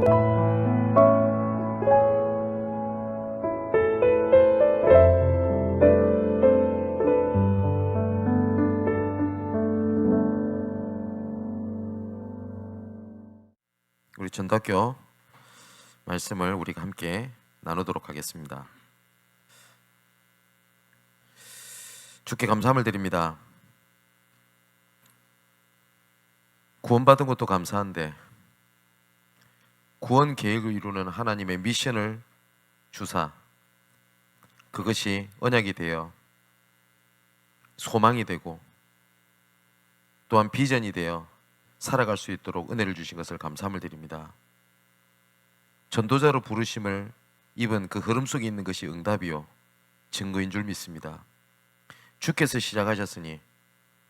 우리 전도학교 말씀을 우리가 함께 나누도록 하겠습니다. 주께 감사함을 드립니다. 구원받은 것도 감사한데 구원 계획을 이루는 하나님의 미션을 주사 그것이 언약이 되어 소망이 되고 또한 비전이 되어 살아갈 수 있도록 은혜를 주신 것을 감사함을 드립니다. 전도자로 부르심을 입은 그 흐름 속에 있는 것이 응답이요 증거인 줄 믿습니다. 주께서 시작하셨으니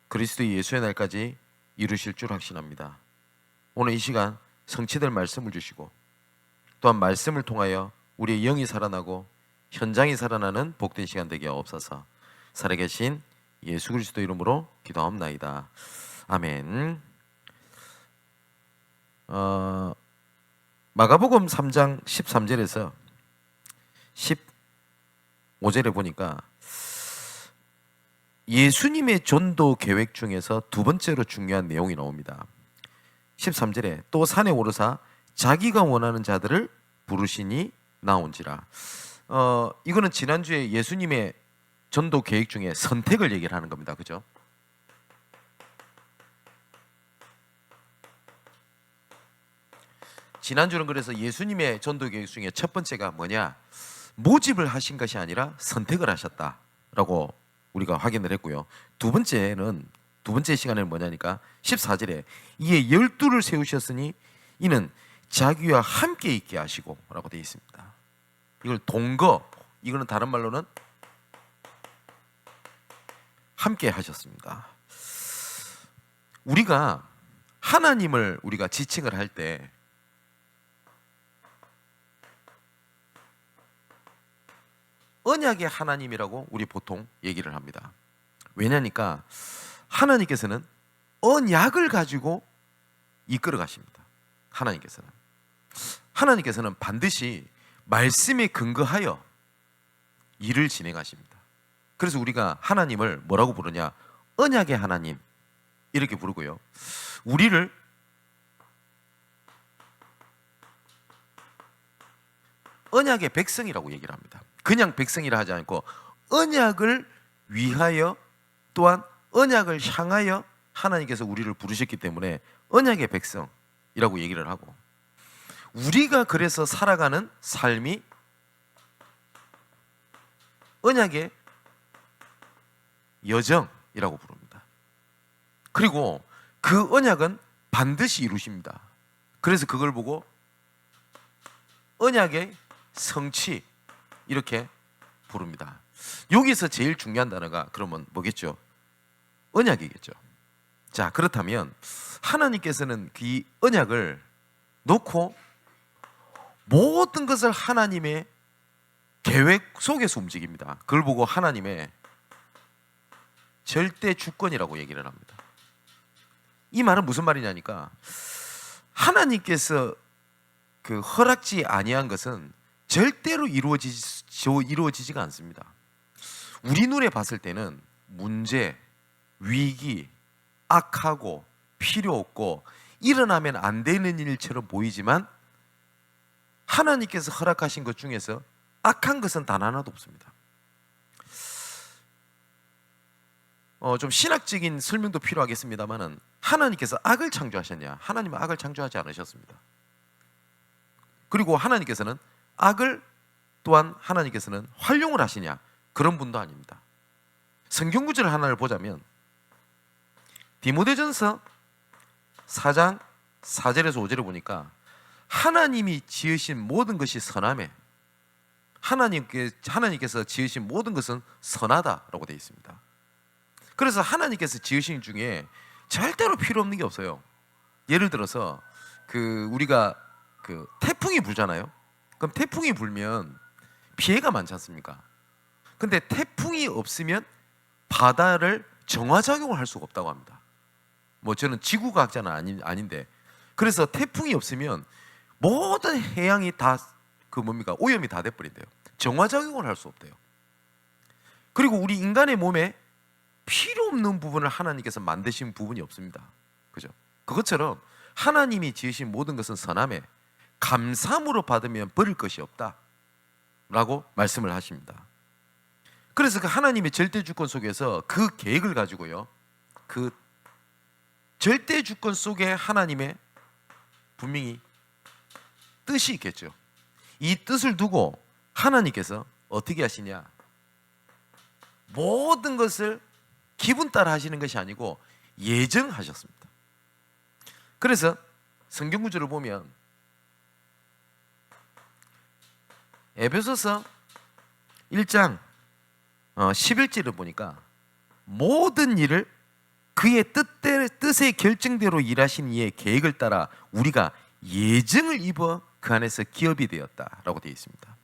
그리스도 예수의 날까지 이루실 줄 확신합니다. 오늘 이 시간 성취될 말씀을 주시고 또한 말씀을 통하여 우리의 영이 살아나고 현장이 살아나는 복된 시간 되게 하옵소서. 살아계신 예수 그리스도 이름으로 기도하옵나이다. 아멘. 마가복음 3장 13절에서 15절에 보니까 예수님의 전도 계획 중에서 두 번째로 중요한 내용이 나옵니다. 13절에 또 산에 오르사 자기가 원하는 자들을 부르시니 나온지라. 이거는 지난주에 예수님의 전도 계획 중에 선택을 얘기를 하는 겁니다. 그죠? 지난주는 그래서 예수님의 전도 계획 중에 첫 번째가 뭐냐? 모집을 하신 것이 아니라 선택을 하셨다라고 우리가 확인을 했고요. 두 번째 시간에는 뭐냐니까 14절에 이에 12를 세우셨으니 이는 자기와 함께 있게 하시고 라고 되어 있습니다. 이걸 동거, 이거는 다른 말로는 함께 하셨습니다. 우리가 하나님을 우리가 지칭을 할 때 언약의 하나님이라고 우리 보통 얘기를 합니다. 왜냐니까 하나님께서는 언약을 가지고 이끌어 가십니다. 하나님께서는 반드시 말씀에 근거하여 일을 진행하십니다. 그래서 우리가 하나님을 뭐라고 부르냐? 언약의 하나님 이렇게 부르고요. 우리를 언약의 백성이라고 얘기를 합니다. 그냥 백성이라 하지 않고 언약을 위하여 또한 언약을 향하여 하나님께서 우리를 부르셨기 때문에 언약의 백성이라고 얘기를 하고, 우리가 그래서 살아가는 삶이 언약의 여정이라고 부릅니다. 그리고 그 언약은 반드시 이루십니다. 그래서 그걸 보고 언약의 성취 이렇게 부릅니다. 여기서 제일 중요한 단어가 그러면 뭐겠죠? 언약이겠죠. 자, 그렇다면 하나님께서는 그 언약을 놓고 모든 것을 하나님의 계획 속에서 움직입니다. 그걸 보고 하나님의 절대 주권이라고 얘기를 합니다. 이 말은 무슨 말이냐니까 하나님께서 그 허락지 아니한 것은 절대로 이루어지지가 않습니다. 우리 눈에 봤을 때는 문제, 위기, 악하고 필요 없고 일어나면 안 되는 일처럼 보이지만 하나님께서 허락하신 것 중에서 악한 것은 단 하나도 없습니다. 좀 신학적인 설명도 필요하겠습니다만은 하나님께서 악을 창조하셨냐? 하나님은 악을 창조하지 않으셨습니다. 그리고 하나님께서는 악을 또한 하나님께서는 활용을 하시냐? 그런 분도 아닙니다. 성경 구절 하나를 보자면 디모데전서 4장 4절에서 5절에 보니까 하나님이 지으신 모든 것이 선하매 하나님께서 지으신 모든 것은 선하다라고 되어 있습니다. 그래서 하나님께서 지으신 중에 절대로 필요 없는 게 없어요. 예를 들어서 우리가 태풍이 불잖아요. 그럼 태풍이 불면 피해가 많지 않습니까? 근데 태풍이 없으면 바다를 정화작용을 할 수가 없다고 합니다. 저는 지구과학자는 아닌데, 그래서 태풍이 없으면 모든 해양이 다 오염이 다 돼버린대요. 정화작용을 할 수 없대요. 그리고 우리 인간의 몸에 필요 없는 부분을 하나님께서 만드신 부분이 없습니다. 그죠? 그것처럼 하나님이 지으신 모든 것은 선함에 감사함으로 받으면 버릴 것이 없다 라고 말씀을 하십니다. 그래서 그 하나님의 절대 주권 속에서 그 계획을 가지고요, 그 절대 주권 속에 하나님의 분명히 뜻이 있겠죠. 이 뜻을 두고 하나님께서 어떻게 하시냐, 모든 것을 기분 따라 하시는 것이 아니고 예정하셨습니다. 그래서 성경 구절을 보면 에베소서 1장 11절을 보니까 모든 일을 그의 뜻의 결정대로 일하신 이의 계획을 따라 우리가 예정을 입어 그 안에서 기업이 되었다라고 되어 있습니다.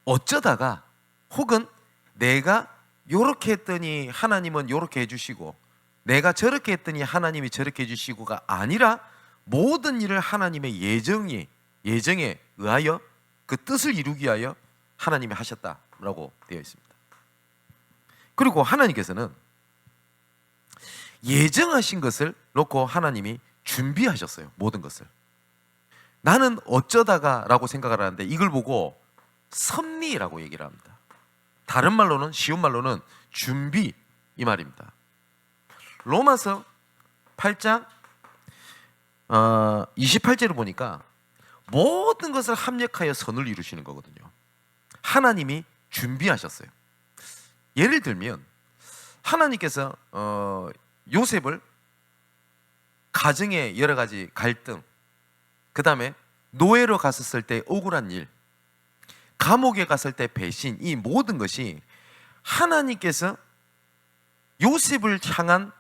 어쩌다가 혹은 내가 요렇게 했더니 하나님은 요렇게 해주시고 내가 저렇게 했더니 하나님이 저렇게 해주시고가 아니라 모든 일을 하나님의 예정에 의하여 그 뜻을 이루기 위하여 하나님이 하셨다라고 되어 있습니다. 그리고 하나님께서는 예정하신 것을 놓고 하나님이 준비하셨어요. 모든 것을. 나는 어쩌다가 라고 생각을 하는데 이걸 보고 섭리라고 얘기를 합니다. 다른 말로는, 쉬운 말로는 준비, 이 말입니다. 로마서 8장 28절을 보니까 모든 것을 합력하여 선을 이루시는 거거든요. 하나님이 준비하셨어요. 예를 들면 하나님께서 요셉을 가정의 여러 가지 갈등, 그 다음에 노예로 갔었을 때 억울한 일, 감옥에 갔을 때 배신, 이 모든 것이 하나님께서 요셉을 향한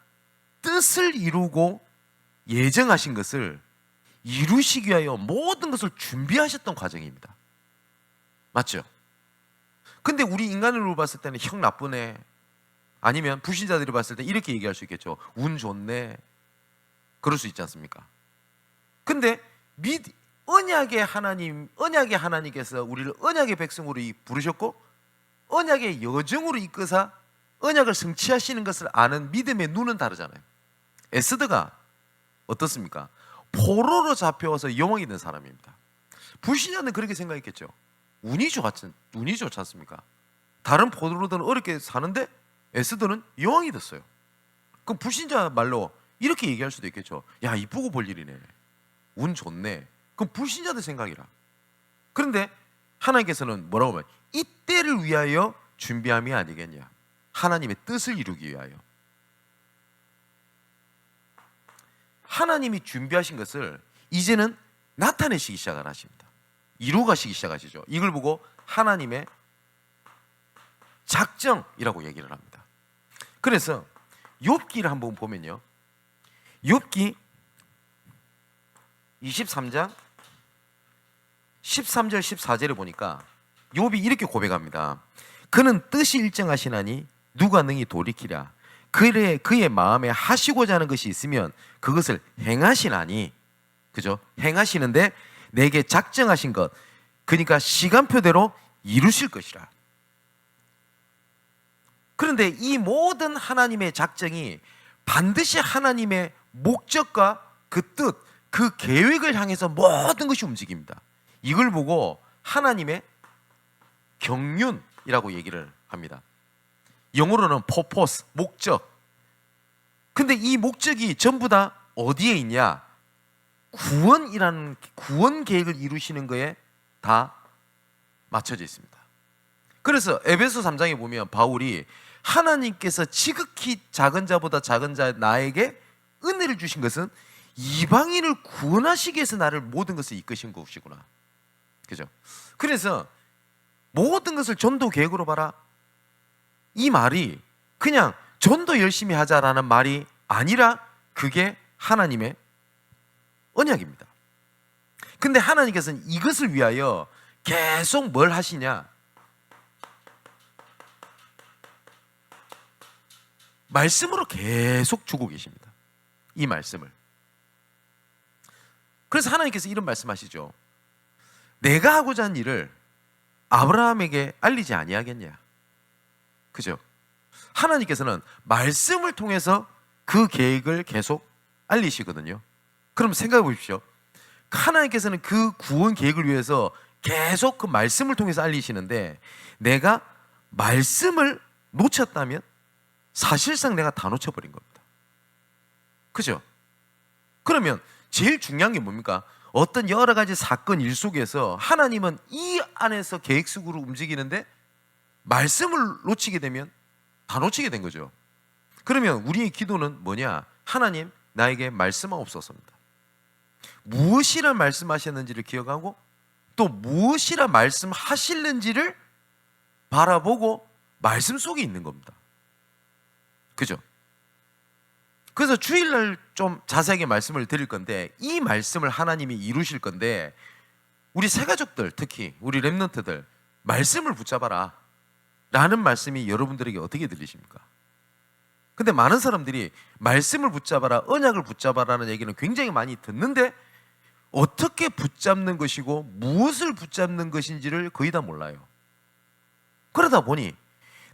뜻을 이루고 예정하신 것을 이루시기 위하여 모든 것을 준비하셨던 과정입니다. 맞죠? 근데 우리 인간으로 봤을 때는 형 나쁘네, 아니면 불신자들이 봤을 때 이렇게 얘기할 수 있겠죠. 운 좋네, 그럴 수 있지 않습니까? 근데 언약의 하나님께서 우리를 언약의 백성으로 부르셨고 언약의 여정으로 이끄사 언약을 성취하시는 것을 아는 믿음의 눈은 다르잖아요. 에스더가 어떻습니까? 포로로 잡혀와서 여왕이 된 사람입니다. 불신자는 그렇게 생각했겠죠. 운이 좋지 않습니까? 다른 포로들은 어렵게 사는데 에스더는 여왕이 됐어요. 그럼 불신자 말로 이렇게 얘기할 수도 있겠죠. 야, 이쁘고 볼 일이네, 운 좋네. 그럼 불신자들 생각이라. 그런데 하나님께서는 뭐라고 하면 이때를 위하여 준비함이 아니겠냐, 하나님의 뜻을 이루기 위하여. 하나님이 준비하신 것을 이제는 나타내시기 시작을 하십니다. 이루어가시기 시작하시죠. 이걸 보고 하나님의 작정이라고 얘기를 합니다. 그래서 욥기를 한번 보면요, 욥기 23장 13절 14절을 보니까 욥이 이렇게 고백합니다. 그는 뜻이 일정하시나니 누가 능히 돌이키랴. 그의 마음에 하시고자 하는 것이 있으면 그것을 행하시나니, 그죠? 행하시는데 내게 작정하신 것, 그러니까 시간표대로 이루실 것이라. 그런데 이 모든 하나님의 작정이 반드시 하나님의 목적과 그 뜻, 그 계획을 향해서 모든 것이 움직입니다. 이걸 보고 하나님의 경륜이라고 얘기를 합니다. 영어로는 purpose, 목적. 근데 이 목적이 전부 다 어디에 있냐? 구원 계획을 이루시는 거에 다 맞춰져 있습니다. 그래서 에베소 3장에 보면 바울이 하나님께서 지극히 작은 자보다 작은 자 나에게 은혜를 주신 것은 이방인을 구원하시기 위해서 나를 모든 것을 이끄신 것이구나. 그죠? 그래서 모든 것을 전도 계획으로 봐라, 이 말이 그냥 전도 열심히 하자라는 말이 아니라 그게 하나님의 언약입니다. 근데 하나님께서는 이것을 위하여 계속 뭘 하시냐? 말씀으로 계속 주고 계십니다. 이 말씀을. 그래서 하나님께서 이런 말씀하시죠. 내가 하고자 하는 일을 아브라함에게 알리지 아니하겠냐. 그죠? 하나님께서는 말씀을 통해서 그 계획을 계속 알리시거든요. 그럼 생각해 보십시오. 하나님께서는 그 구원 계획을 위해서 계속 그 말씀을 통해서 알리시는데, 내가 말씀을 놓쳤다면 사실상 내가 다 놓쳐버린 겁니다. 그죠? 그러면 제일 중요한 게 뭡니까? 어떤 여러 가지 사건 일 속에서 하나님은 이 안에서 계획 속으로 움직이는데, 말씀을 놓치게 되면 다 놓치게 된 거죠. 그러면 우리의 기도는 뭐냐? 하나님, 나에게 말씀하옵소서입니다. 무엇이라 말씀하셨는지를 기억하고 또 무엇이라 말씀하실는지를 바라보고 말씀 속에 있는 겁니다. 그죠? 그래서 주일날 좀 자세하게 말씀을 드릴 건데, 이 말씀을 하나님이 이루실 건데, 우리 새가족들, 특히 우리 렘넌트들, 말씀을 붙잡아라 라는 말씀이 여러분들에게 어떻게 들리십니까? 근데 많은 사람들이 말씀을 붙잡아라, 언약을 붙잡아라는 얘기는 굉장히 많이 듣는데 어떻게 붙잡는 것이고 무엇을 붙잡는 것인지를 거의 다 몰라요. 그러다 보니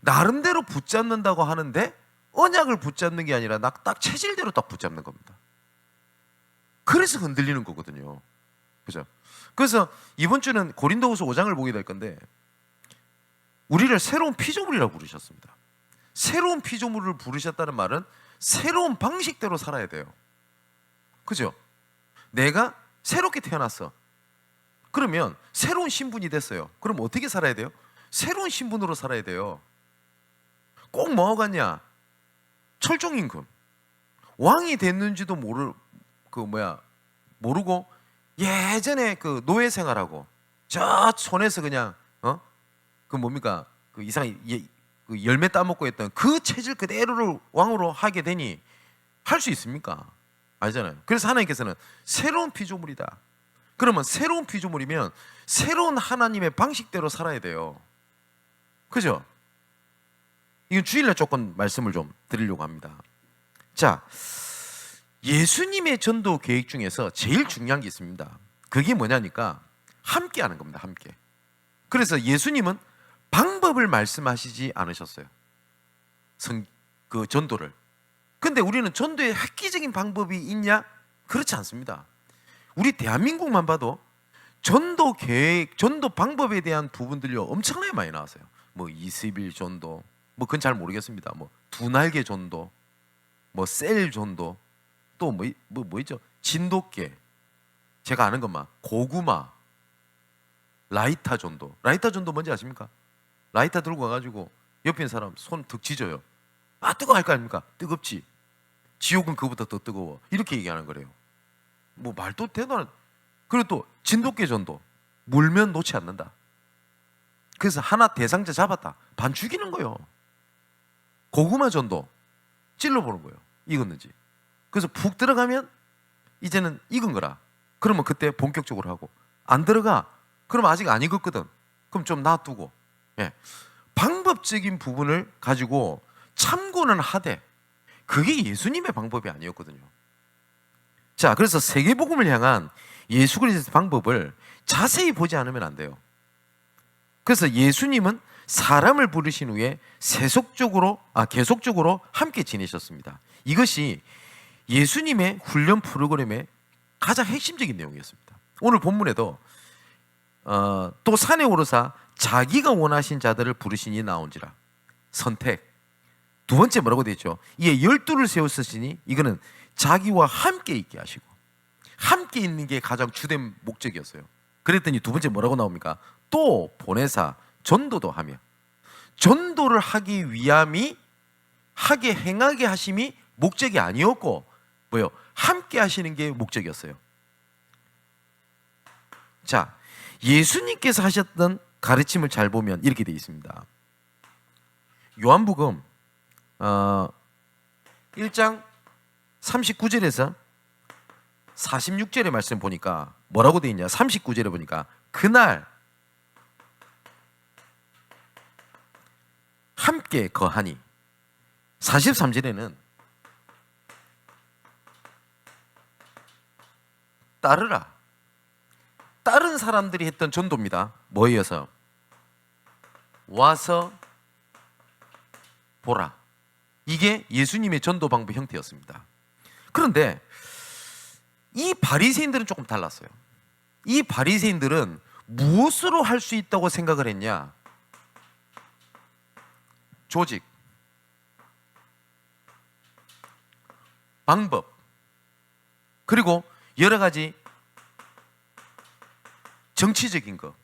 나름대로 붙잡는다고 하는데 언약을 붙잡는 게 아니라 딱 체질대로 딱 붙잡는 겁니다. 그래서 흔들리는 거거든요. 그죠? 그래서 이번 주는 고린도후서 5장을 보게 될 건데, 우리를 새로운 피조물이라고 부르셨습니다. 새로운 피조물을 부르셨다는 말은 새로운 방식대로 살아야 돼요. 그죠? 내가 새롭게 태어났어. 그러면 새로운 신분이 됐어요. 그럼 어떻게 살아야 돼요? 새로운 신분으로 살아야 돼요. 꼭 뭐하고 갔냐? 철종임금. 왕이 됐는지도 모르고 예전에 그 노예 생활하고 저 촌에서 그냥 그 이상한 그 열매 따먹고 했던 그 체질 그대로를 왕으로 하게 되니 할 수 있습니까? 아니잖아요. 그래서 하나님께서는 새로운 피조물이다. 그러면 새로운 피조물이면 새로운 하나님의 방식대로 살아야 돼요. 그죠? 이건 주일날 조금 말씀을 좀 드리려고 합니다. 자, 예수님의 전도 계획 중에서 제일 중요한 게 있습니다. 그게 뭐냐니까 함께 하는 겁니다. 함께. 그래서 예수님은 방법을 말씀하시지 않으셨어요. 그 전도를. 근데 우리는 전도에 획기적인 방법이 있냐? 그렇지 않습니다. 우리 대한민국만 봐도 전도 계획, 전도 방법에 대한 부분들이 엄청나게 많이 나왔어요. 뭐 20일 전도, 뭐 그건 잘 모르겠습니다. 뭐 두날개 전도, 뭐 셀 전도, 또 뭐 있죠? 진돗개, 제가 아는 것만 고구마, 라이터 전도. 라이터 전도 뭔지 아십니까? 라이터 들고 와가지고 옆에 있는 사람 손 득 찢어요. 아, 뜨거워할 거 아닙니까? 뜨겁지. 지옥은 그보다 더 뜨거워. 이렇게 얘기하는 거래요. 뭐 말도 되도 않은. 그리고 또 진돗개 전도. 물면 놓지 않는다. 그래서 하나 대상자 잡았다. 반 죽이는 거예요. 고구마 전도. 찔러보는 거예요. 익었는지. 그래서 푹 들어가면 이제는 익은 거라. 그러면 그때 본격적으로 하고, 안 들어가. 그러면 아직 안 익었거든. 그럼 좀 놔두고. 예. 방법적인 부분을 가지고 참고는 하되, 그게 예수님의 방법이 아니었거든요. 자, 그래서 세계복음을 향한 예수 그리스도의 방법을 자세히 보지 않으면 안 돼요. 그래서 예수님은 사람을 부르신 후에 계속적으로 함께 지내셨습니다. 이것이 예수님의 훈련 프로그램의 가장 핵심적인 내용이었습니다. 오늘 본문에도 또 산에 오르사 자기가 원하신 자들을 부르시니 나온지라. 선택. 두 번째 뭐라고 되어 있죠? 이에 12를 세우시니 이거는 자기와 함께 있게 하시고, 함께 있는 게 가장 주된 목적이었어요. 그랬더니 두 번째 뭐라고 나옵니까? 또 보내사 전도도 하며. 전도를 하기 위함이 행하게 하심이 목적이 아니었고, 뭐요? 함께 하시는 게 목적이었어요. 자, 예수님께서 하셨던 가르침을 잘 보면 이렇게 되어 있습니다. 요한복음 1장 39절에서 46절의 말씀 보니까 뭐라고 되어 있냐? 39절에 보니까 그날 함께 거하니, 43절에는 따르라. 다른 사람들이 했던 전도입니다. 뭐에 이어서? 와서 보라. 이게 예수님의 전도 방법 형태였습니다. 그런데 이 바리새인들은 조금 달랐어요. 이 바리새인들은 무엇으로 할 수 있다고 생각을 했냐? 조직, 방법, 그리고 여러 가지 정치적인 거,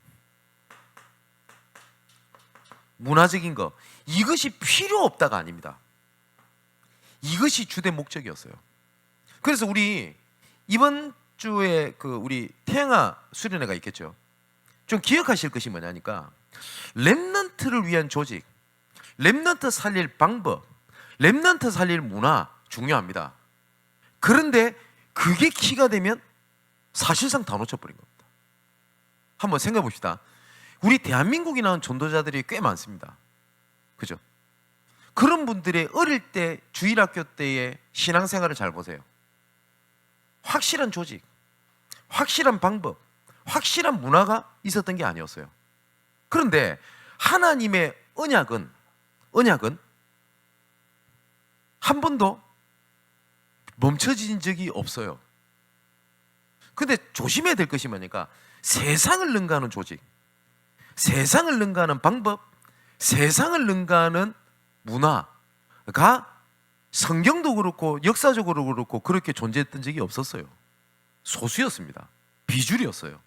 문화적인 거, 이것이 필요 없다가 아닙니다. 이것이 주된 목적이었어요. 그래서 우리 이번 주에 우리 태영아 수련회가 있겠죠. 좀 기억하실 것이 뭐냐니까, 렘넌트를 위한 조직, 렘넌트 살릴 방법, 렘넌트 살릴 문화 중요합니다. 그런데 그게 키가 되면 사실상 다 놓쳐버린 겁니다. 한번 생각해 봅시다. 우리 대한민국에 나온 전도자들이 꽤 많습니다. 그죠? 그런 분들의 어릴 때 주일학교 때의 신앙생활을 잘 보세요. 확실한 조직, 확실한 방법, 확실한 문화가 있었던 게 아니었어요. 그런데 하나님의 언약은 한 번도 멈춰진 적이 없어요. 근데 조심해야 될 것이 뭐냐니까, 세상을 능가하는 조직, 세상을 능가하는 방법, 세상을 능가하는 문화가 성경도 그렇고 역사적으로 그렇고 그렇게 존재했던 적이 없었어요. 소수였습니다. 비주류였어요.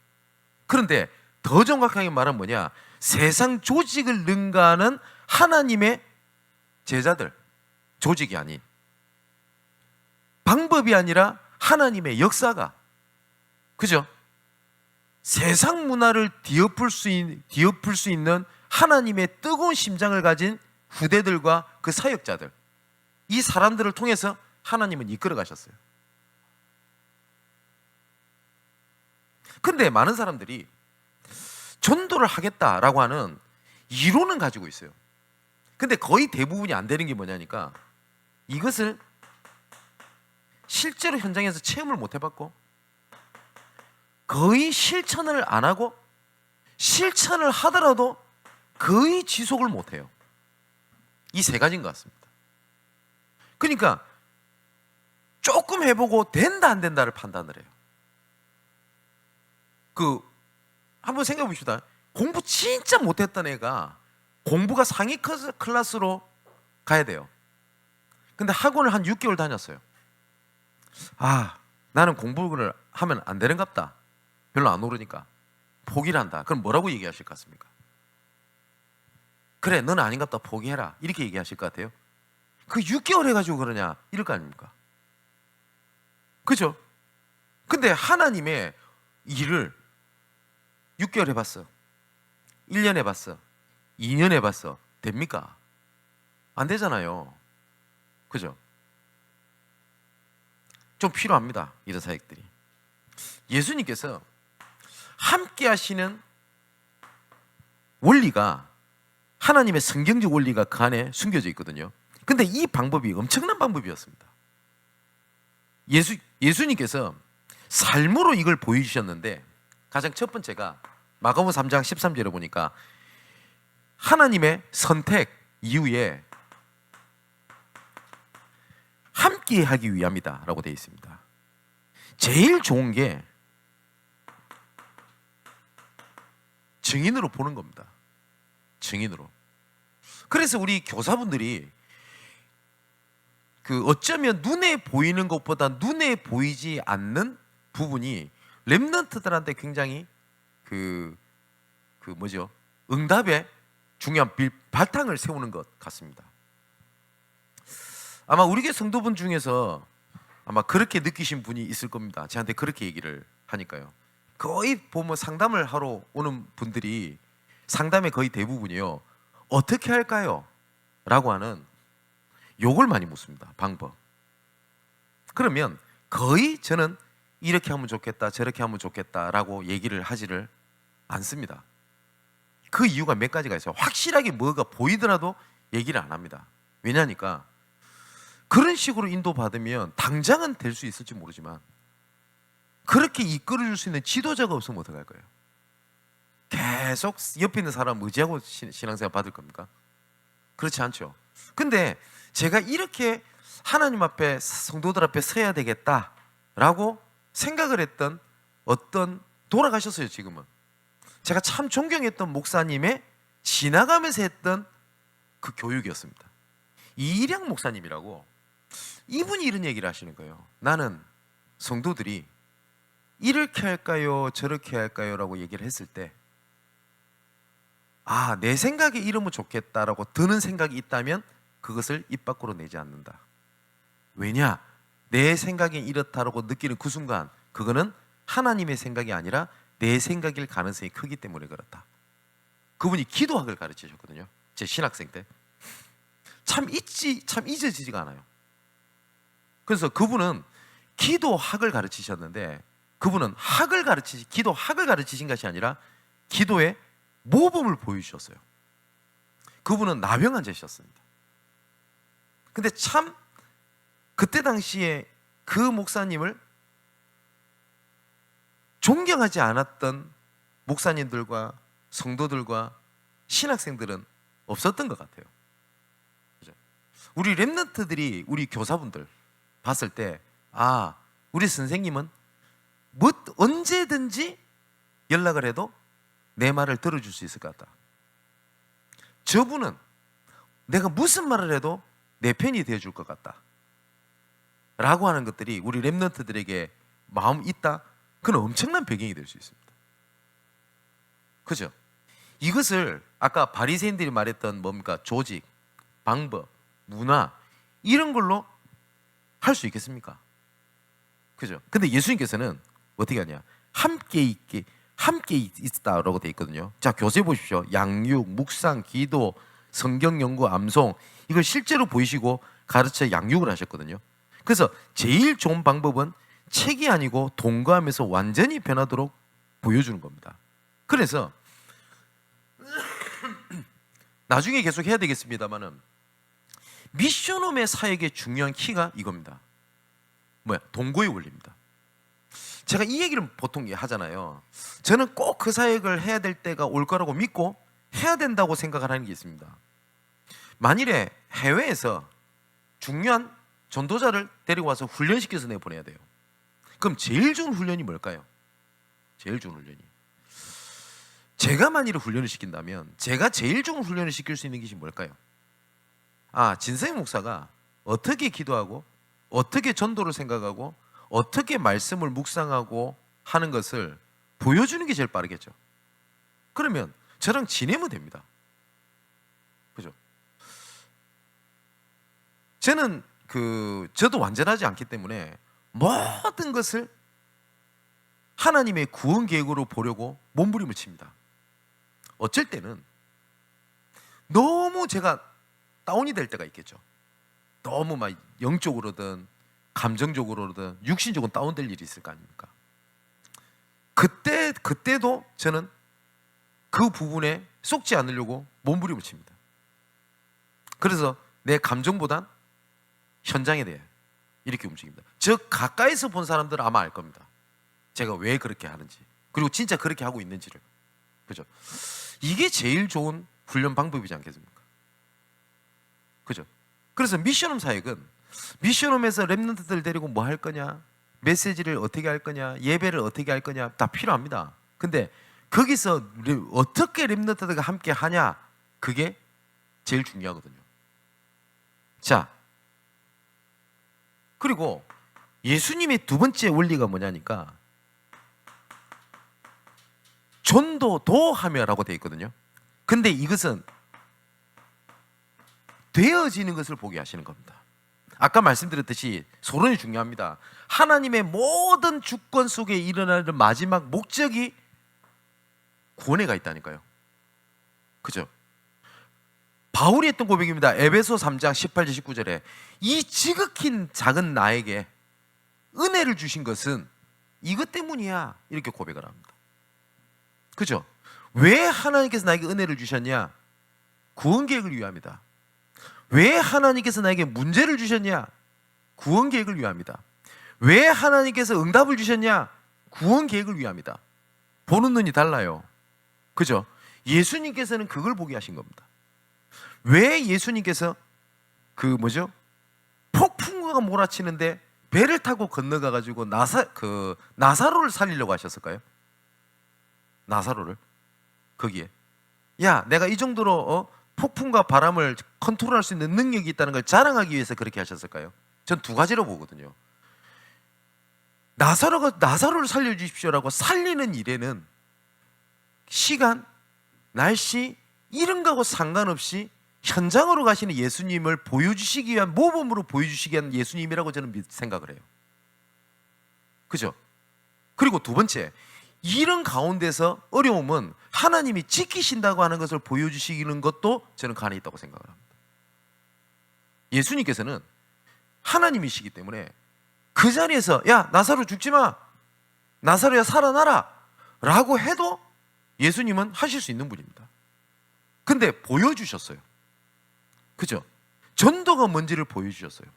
그런데 더 정확하게 말하면 뭐냐, 세상 조직을 능가하는 하나님의 제자들, 조직이 아닌, 방법이 아니라 하나님의 역사가, 그죠? 세상 문화를 뒤엎을 수 있는 하나님의 뜨거운 심장을 가진 후대들과 그 사역자들, 이 사람들을 통해서 하나님은 이끌어 가셨어요. 근데 많은 사람들이 전도를 하겠다라고 하는 이론은 가지고 있어요. 근데 거의 대부분이 안 되는 게 뭐냐니까, 이것을 실제로 현장에서 체험을 못 해봤고, 거의 실천을 안 하고, 실천을 하더라도 거의 지속을 못 해요. 이 세 가지인 것 같습니다. 그러니까 조금 해보고 된다 안 된다를 판단을 해요. 한번 생각해 봅시다. 공부 진짜 못했던 애가 공부가 상위 클래스로 가야 돼요. 근데 학원을 한 6개월 다녔어요. 나는 공부를 하면 안 되는갑다, 별로 안 오르니까 포기를 한다. 그럼 뭐라고 얘기하실 것 같습니까? 그래, 너는 아닌갑다, 포기해라, 이렇게 얘기하실 것 같아요? 그 6개월 해가지고 그러냐, 이럴 거 아닙니까? 그죠? 근데 하나님의 일을 6개월 해봤어, 1년 해봤어, 2년 해봤어, 됩니까? 안 되잖아요. 그죠? 좀 필요합니다, 이런 사역들이. 예수님께서 함께 하시는 원리가, 하나님의 성경적 원리가 그 안에 숨겨져 있거든요. 근데 이 방법이 엄청난 방법이었습니다. 예수님께서 삶으로 이걸 보여주셨는데, 가장 첫 번째가 마가복음 3장 13절에 보니까 하나님의 선택 이후에 함께 하기 위함이다 라고 되어 있습니다. 제일 좋은 게 증인으로 보는 겁니다. 증인으로. 그래서 우리 교사분들이 어쩌면 눈에 보이는 것보다 눈에 보이지 않는 부분이 렘넌트들한테 굉장히 응답에 중요한 바탕을 세우는 것 같습니다. 아마 우리 교회 성도분 중에서 아마 그렇게 느끼신 분이 있을 겁니다. 저한테 그렇게 얘기를 하니까요. 거의 보면 상담을 하러 오는 분들이, 상담의 거의 대부분이요, 어떻게 할까요? 라고 하는 욕을 많이 묻습니다. 방법. 그러면 거의 저는 이렇게 하면 좋겠다, 저렇게 하면 좋겠다 라고 얘기를 하지를 않습니다. 그 이유가 몇 가지가 있어요. 확실하게 뭐가 보이더라도 얘기를 안 합니다. 왜냐니까 그런 식으로 인도받으면 당장은 될 수 있을지 모르지만 그렇게 이끌어줄 수 있는 지도자가 없으면 어떡할 거예요? 계속 옆에 있는 사람 의지하고 신앙생활 받을 겁니까? 그렇지 않죠. 근데 제가 이렇게 하나님 앞에, 성도들 앞에 서야 되겠다라고 생각을 했던 어떤, 돌아가셨어요 지금은. 제가 참 존경했던 목사님의 지나가면서 했던 그 교육이었습니다. 이일양 목사님이라고, 이분이 이런 얘기를 하시는 거예요. 나는 성도들이 이렇게 할까요 저렇게 할까요 라고 얘기를 했을 때, 아, 내 생각에 이러면 좋겠다라고 드는 생각이 있다면 그것을 입 밖으로 내지 않는다. 왜냐? 내 생각이 이렇다라고 느끼는 그 순간 그거는 하나님의 생각이 아니라 내 생각일 가능성이 크기 때문에 그렇다. 그분이 기도학을 가르치셨거든요. 제 신학생 때. 참 잊어지지가 않아요. 그래서 그분은 기도학을 가르치셨는데, 그분은 기도학을 가르치신 것이 아니라 기도의 모범을 보여주셨어요. 그분은 나병 환자셨습니다. 근데 참 그때 당시에 그 목사님을 존경하지 않았던 목사님들과 성도들과 신학생들은 없었던 것 같아요. 그죠? 우리 랩런트들이, 우리 교사분들 봤을 때, 아, 우리 선생님은 언제든지 연락을 해도 내 말을 들어줄 수 있을 것 같다. 저분은 내가 무슨 말을 해도 내 편이 되어줄 것 같다 라고 하는 것들이 우리 랩런트들에게 마음 있다? 그건 엄청난 배경이 될 수 있습니다. 그죠? 이것을 아까 바리새인들이 말했던 뭡니까? 조직, 방법, 문화, 이런 걸로 할 수 있겠습니까? 그죠? 근데 예수님께서는 어떻게 하냐? 함께 있다라고 되어 있거든요. 자, 교재 보십시오. 양육, 묵상, 기도, 성경 연구, 암송, 이걸 실제로 보이시고 가르쳐 양육을 하셨거든요. 그래서 제일 좋은 방법은 책이 아니고 동거하면서 완전히 변하도록 보여주는 겁니다. 그래서 나중에 계속 해야 되겠습니다만은, 미션홈의 사역의 중요한 키가 이겁니다. 동거의 원리입니다. 제가 이 얘기를 보통 하잖아요. 저는 꼭 그 사역을 해야 될 때가 올 거라고 믿고 해야 된다고 생각을 하는 게 있습니다. 만일에 해외에서 중요한 전도자를 데리고 와서 훈련시켜서 내보내야 돼요. 그럼 제일 좋은 훈련이 뭘까요? 제일 좋은 훈련이, 제가 만일에 훈련을 시킨다면 제가 제일 좋은 훈련을 시킬 수 있는 것이 뭘까요? 아, 진성희 목사가 어떻게 기도하고 어떻게 전도를 생각하고 어떻게 말씀을 묵상하고 하는 것을 보여주는 게 제일 빠르겠죠. 그러면 저랑 지내면 됩니다. 그죠? 저는 저도 완전하지 않기 때문에 모든 것을 하나님의 구원 계획으로 보려고 몸부림을 칩니다. 어쩔 때는 너무 제가 다운이 될 때가 있겠죠. 너무 막 영적으로든 감정적으로든 육신적으로 다운될 일이 있을 거 아닙니까? 그때도 저는 그 부분에 쏙지 않으려고 몸부림을 칩니다. 그래서 내 감정보단 현장에 대해 이렇게 움직입니다. 즉 가까이서 본 사람들은 아마 알 겁니다. 제가 왜 그렇게 하는지, 그리고 진짜 그렇게 하고 있는지를. 그죠? 이게 제일 좋은 훈련 방법이지 않겠습니까? 그죠? 그래서 미션홈 사역은, 미션홈에서 랩런트들 데리고 뭐 할 거냐, 메시지를 어떻게 할 거냐, 예배를 어떻게 할 거냐, 다 필요합니다. 근데 거기서 어떻게 랩런트들과 함께 하냐, 그게 제일 중요하거든요. 자, 그리고 예수님의 두 번째 원리가 뭐냐니까, 전도하며라고 되어 있거든요. 근데 이것은 되어지는 것을 보게 하시는 겁니다. 아까 말씀드렸듯이 소론이 중요합니다. 하나님의 모든 주권 속에 일어나는 마지막 목적이 구원에 가 있다니까요. 그죠? 바울이 했던 고백입니다. 에베소 3장 18절 19절에 이 지극히 작은 나에게 은혜를 주신 것은 이것 때문이야, 이렇게 고백을 합니다. 그죠? 왜 하나님께서 나에게 은혜를 주셨냐? 구원 계획을 위함이다. 왜 하나님께서 나에게 문제를 주셨냐? 구원 계획을 위함이다. 왜 하나님께서 응답을 주셨냐? 구원 계획을 위함이다. 보는 눈이 달라요. 그죠? 예수님께서는 그걸 보게 하신 겁니다. 왜 예수님께서 폭풍우가 몰아치는데 배를 타고 건너가 가지고 나사로를 살리려고 하셨을까요? 나사로를 거기에 야, 내가 이 정도로 폭풍과 바람을 컨트롤할 수 있는 능력이 있다는 걸 자랑하기 위해서 그렇게 하셨을까요? 전 두 가지로 보거든요. 나사로를 살려주십시오라고 살리는 일에는 시간, 날씨 이런 거하고 상관없이 현장으로 가시는 예수님을 보여주시기 위한, 모범으로 보여주시기 위한 예수님이라고 저는 생각을 해요. 그죠? 그리고 두 번째, 이런 가운데서 어려움은 하나님이 지키신다고 하는 것을 보여주시는 것도 저는 가능히 있다고 생각을 합니다. 예수님께서는 하나님이시기 때문에 그 자리에서 야, 나사로 죽지 마, 나사로야 살아나라 라고 해도 예수님은 하실 수 있는 분입니다. 근데 보여주셨어요. 그죠? 전도가 뭔지를 보여주셨어요.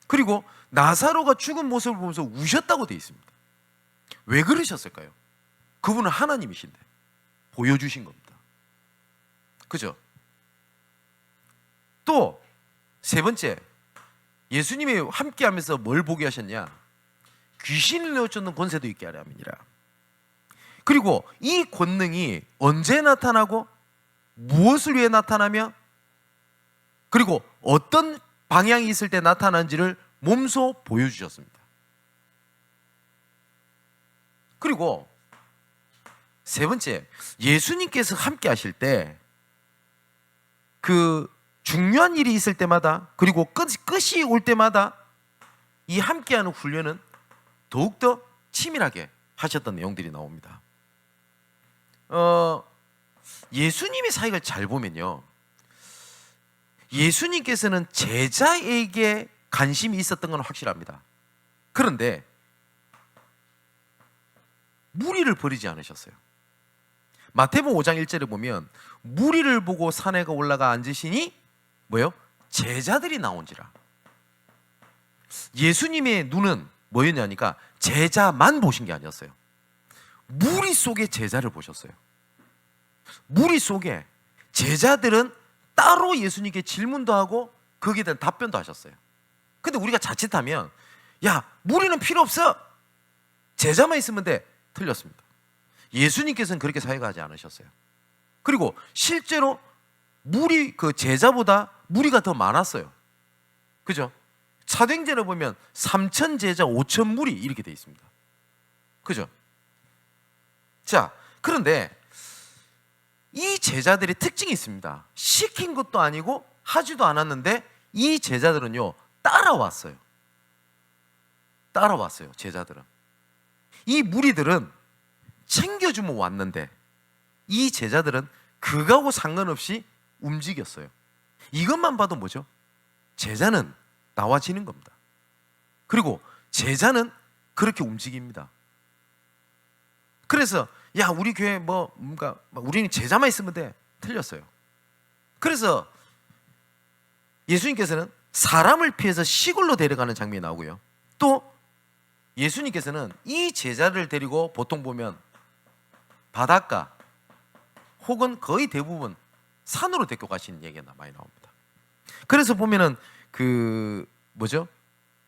그리고 나사로가 죽은 모습을 보면서 우셨다고 되어 있습니다. 왜 그러셨을까요? 그분은 하나님이신데 보여주신 겁니다. 그죠? 또 세 번째, 예수님이 함께 하면서 뭘 보게 하셨냐? 귀신을 내어쫓는 권세도 있게 하려 함이니라. 그리고 이 권능이 언제 나타나고 무엇을 위해 나타나며 그리고 어떤 방향이 있을 때 나타난지를 몸소 보여주셨습니다. 그리고 세 번째, 예수님께서 함께 하실 때 그 중요한 일이 있을 때마다 그리고 끝이 올 때마다 이 함께하는 훈련은 더욱더 치밀하게 하셨던 내용들이 나옵니다. 예수님의 사역을 잘 보면요, 예수님께서는 제자에게 관심이 있었던 건 확실합니다. 그런데 무리를 버리지 않으셨어요. 마태복음 5장 1절에 보면 무리를 보고 산에 올라가 앉으시니 뭐요? 제자들이 나온지라. 예수님의 눈은 뭐였냐니까 제자만 보신 게 아니었어요. 무리 속에 제자를 보셨어요. 무리 속에 제자들은 따로 예수님께 질문도 하고 거기에 대한 답변도 하셨어요. 근데 우리가 자칫하면 야, 무리는 필요 없어, 제자만 있으면 돼, 틀렸습니다. 예수님께서는 그렇게 사역하지 않으셨어요. 그리고 실제로 제자보다 무리가 더 많았어요. 그죠? 사도행전에 보면 3천 제자 5천 무리 이렇게 되어 있습니다. 그죠? 자, 그런데 이 제자들의 특징이 있습니다. 시킨 것도 아니고 하지도 않았는데 이 제자들은요, 따라왔어요. 제자들은. 이 무리들은 챙겨주면 왔는데 이 제자들은 그거하고 상관없이 움직였어요. 이것만 봐도 뭐죠? 제자는 나와지는 겁니다. 그리고 제자는 그렇게 움직입니다. 그래서 야, 우리 교회 뭔가 우리는 제자만 있으면 돼, 틀렸어요. 그래서 예수님께서는 사람을 피해서 시골로 데려가는 장면이 나오고요, 또 예수님께서는 이 제자를 데리고 보통 보면 바닷가 혹은 거의 대부분 산으로 데리고 가시는 얘기가 많이 나옵니다. 그래서 보면은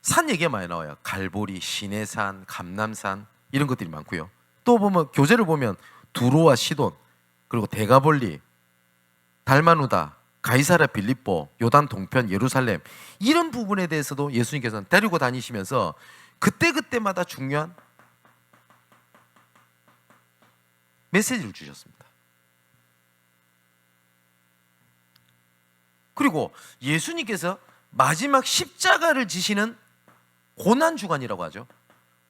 산 얘기가 많이 나와요. 갈보리, 시내산, 감남산 이런 것들이 많고요. 또 보면 교재를 보면 두로와 시돈, 그리고 대가볼리, 달마누다, 가이사랴 빌립보, 요단 동편, 예루살렘 이런 부분에 대해서도 예수님께서는 데리고 다니시면서 그때그때마다 중요한 메시지를 주셨습니다. 그리고 예수님께서 마지막 십자가를 지시는 고난주간이라고 하죠.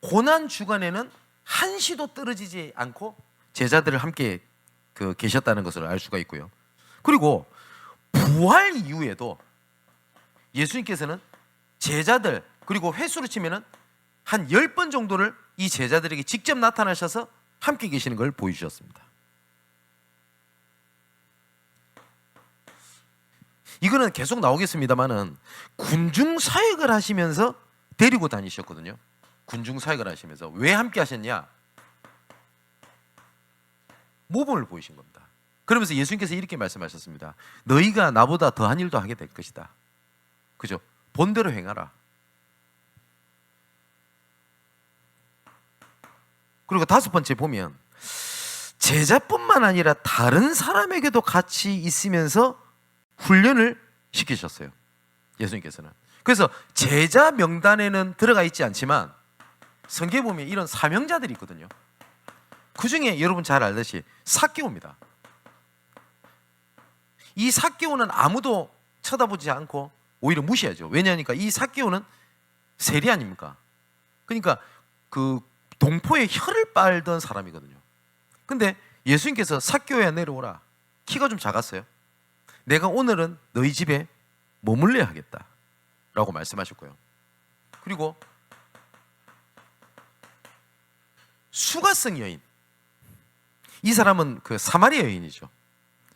고난주간에는 한시도 떨어지지 않고 제자들을 함께 계셨다는 것을 알 수가 있고요. 그리고 부활 이후에도 예수님께서는 제자들, 그리고 횟수로 치면은 한 10번 정도를 이 제자들에게 직접 나타나셔서 함께 계시는 걸 보여주셨습니다. 이거는 계속 나오겠습니다만은 군중 사역을 하시면서 데리고 다니셨거든요. 군중 사역을 하시면서 왜 함께 하셨냐? 모범을 보이신 겁니다. 그러면서 예수님께서 이렇게 말씀하셨습니다. 너희가 나보다 더한 일도 하게 될 것이다. 그죠? 본대로 행하라. 그리고 다섯 번째 보면 제자뿐만 아니라 다른 사람에게도 같이 있으면서 훈련을 시키셨어요. 예수님께서는. 그래서 제자 명단에는 들어가 있지 않지만 성경에 보면 이런 사명자들이 있거든요. 그 중에 여러분 잘 알듯이 삭개오입니다. 이 삭개오는 아무도 쳐다보지 않고 오히려 무시하죠. 왜냐하니까 이 삭개오는 세리 아닙니까? 그러니까 그 동포의 혀를 빨던 사람이거든요. 근데 예수님께서 삭개오야 내려오라. 키가 좀 작았어요. 내가 오늘은 너희 집에 머물러야 하겠다 라고 말씀하셨고요. 그리고 수가성 여인, 이 사람은 그 사마리아 여인이죠.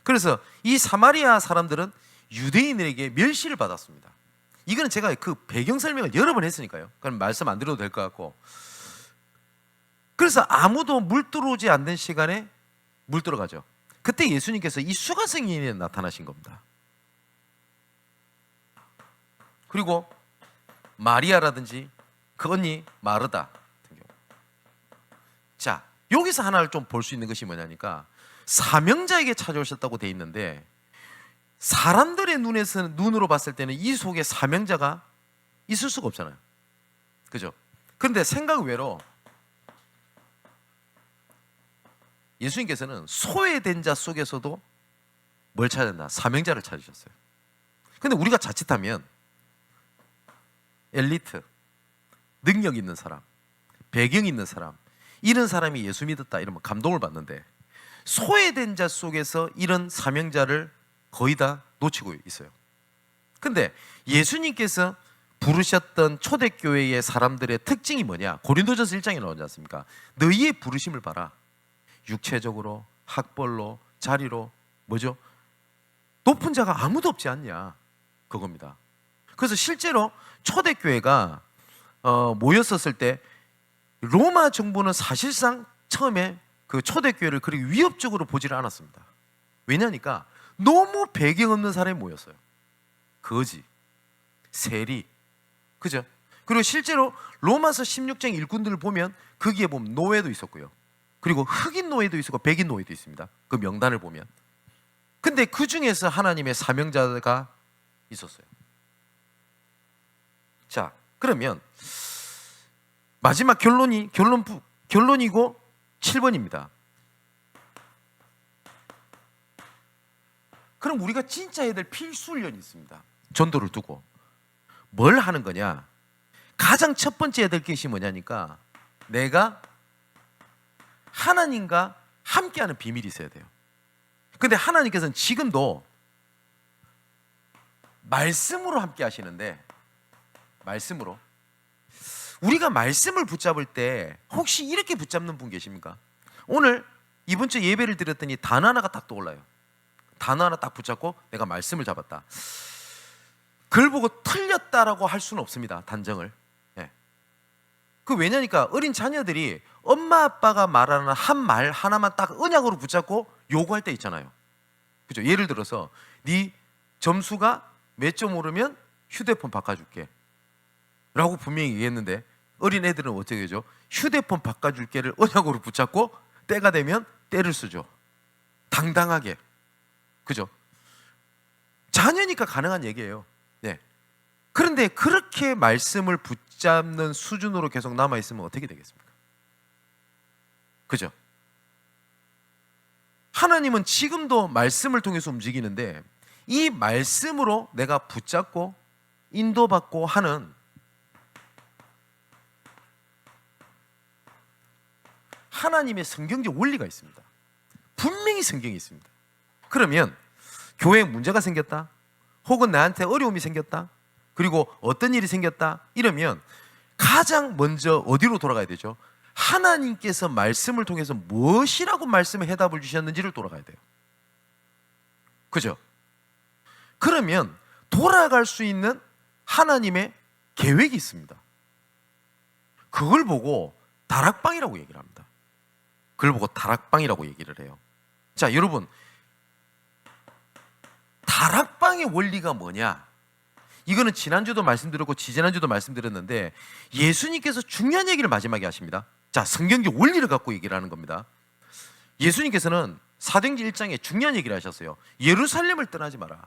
그래서 이 사마리아 사람들은 유대인에게 멸시를 받았습니다. 이거는 제가 그 배경 설명을 여러 번 했으니까요. 그럼 말씀 안 드려도 될 것 같고. 그래서 아무도 물 들어오지 않는 시간에 물 들어가죠. 그때 예수님께서 이 수가성 여인에 나타나신 겁니다. 그리고 마리아라든지 그 언니 마르다 같은 경우. 자, 여기서 하나를 좀 볼 수 있는 것이 뭐냐니까 사명자에게 찾아오셨다고 돼 있는데 사람들의 눈으로 봤을 때는 이 속에 사명자가 있을 수가 없잖아요. 그죠? 그런데 생각 외로 예수님께서는 소외된 자 속에서도 뭘 찾았나? 사명자를 찾으셨어요. 근데 우리가 자칫하면 엘리트, 능력 있는 사람, 배경 있는 사람, 이런 사람이 예수 믿었다 이러면 감동을 받는데 소외된 자 속에서 이런 사명자를 거의 다 놓치고 있어요. 근데 예수님께서 부르셨던 초대교회의 사람들의 특징이 뭐냐? 고린도전서 1장에 나오지 않습니까? 너희의 부르심을 봐라. 육체적으로, 학벌로, 자리로, 뭐죠? 높은 자가 아무도 없지 않냐? 그겁니다. 그래서 실제로 초대교회가 모였었을 때 로마 정부는 사실상 처음에 그 초대교회를 그렇게 위협적으로 보지를 않았습니다. 왜냐니까 너무 배경 없는 사람이 모였어요. 거지, 세리, 그죠? 그리고 실제로 로마서 16장 일꾼들을 보면 거기에 보면 노예도 있었고요. 그리고 흑인 노예도 있었고 백인 노예도 있습니다. 그 명단을 보면. 근데 그 중에서 하나님의 사명자가 있었어요. 자, 그러면 마지막 결론이고 7번입니다. 그럼 우리가 진짜 해야 될 필수 훈련이 있습니다. 전도를 두고 뭘 하는 거냐? 가장 첫 번째 해야 될 것이 뭐냐니까 내가 하나님과 함께하는 비밀이 있어야 돼요. 근데 하나님께서는 지금도 말씀으로 함께 하시는데 말씀으로 우리가 말씀을 붙잡을 때 혹시 이렇게 붙잡는 분 계십니까? 오늘 이번 주 예배를 드렸더니 단어 하나가 딱 떠올라요. 단어 하나 딱 붙잡고 내가 말씀을 잡았다. 그걸 보고 틀렸다라고 할 수는 없습니다. 단정을. 예. 그 왜냐니까 어린 자녀들이 엄마 아빠가 말하는 한 말 하나만 딱 언약으로 붙잡고 요구할 때 있잖아요. 그죠? 예를 들어서 네 점수가 몇 점 오르면 휴대폰 바꿔줄게 라고 분명히 얘기했는데 어린 애들은 어떻게 하죠? 휴대폰 바꿔줄게를 언약으로 붙잡고 때가 되면 때를 쓰죠. 당당하게. 그죠? 자녀니까 가능한 얘기예요. 네. 그런데 그렇게 말씀을 붙잡는 수준으로 계속 남아있으면 어떻게 되겠습니까? 그죠? 하나님은 지금도 말씀을 통해서 움직이는데 이 말씀으로 내가 붙잡고 인도받고 하는 하나님의 성경적 원리가 있습니다. 분명히 성경이 있습니다. 그러면 교회에 문제가 생겼다, 혹은 나한테 어려움이 생겼다, 그리고 어떤 일이 생겼다 이러면 가장 먼저 어디로 돌아가야 되죠? 하나님께서 말씀을 통해서 무엇이라고 말씀의 해답을 주셨는지를 돌아가야 돼요. 그죠? 그러면 돌아갈 수 있는 하나님의 계획이 있습니다. 그걸 보고 다락방이라고 얘기를 합니다. 그걸 보고 다락방이라고 얘기를 해요. 자, 여러분, 다락방의 원리가 뭐냐? 이거는 지난주도 말씀드렸고 지지난주도 말씀드렸는데 예수님께서 중요한 얘기를 마지막에 하십니다. 자, 성경적 원리를 갖고 얘기를 하는 겁니다. 예수님께서는 사도행전 1장에 중요한 얘기를 하셨어요. 예루살렘을 떠나지 마라.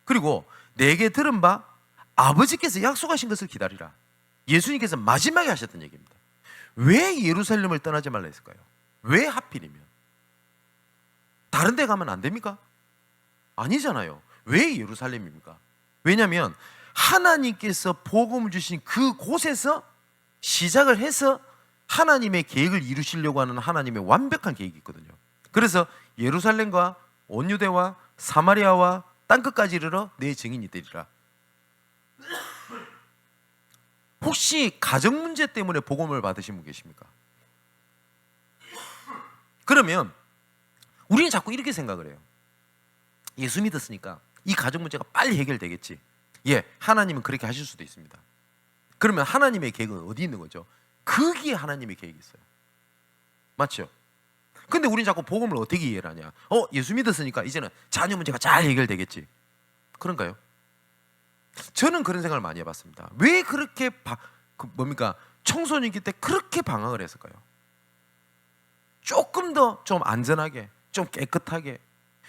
그리고 내게 들은 바 아버지께서 약속하신 것을 기다리라. 예수님께서 마지막에 하셨던 얘기입니다. 왜 예루살렘을 떠나지 말라 했을까요? 왜 하필이면? 다른 데 가면 안 됩니까? 아니잖아요. 왜 예루살렘입니까? 왜냐하면 하나님께서 복음을 주신 그 곳에서 시작을 해서 하나님의 계획을 이루시려고 하는 하나님의 완벽한 계획이 있거든요. 그래서 예루살렘과 온 유대와 사마리아와 땅끝까지 이르러 내 증인이 되리라. 혹시 가정 문제 때문에 복음을 받으신 분 계십니까? 그러면 우리는 자꾸 이렇게 생각을 해요. 예수 믿었으니까 이 가정 문제가 빨리 해결되겠지. 예, 하나님은 그렇게 하실 수도 있습니다. 그러면 하나님의 계획은 어디 있는 거죠? 거기에 하나님의 계획이 있어요. 맞죠? 근데 우리는 자꾸 복음을 어떻게 이해를 하냐? 예수 믿었으니까 이제는 자녀 문제가 잘 해결되겠지. 그런가요? 저는 그런 생각을 많이 해봤습니다. 왜 그렇게 청소년기 때 그렇게 방황을 했을까요? 조금 더 좀 안전하게, 좀 깨끗하게.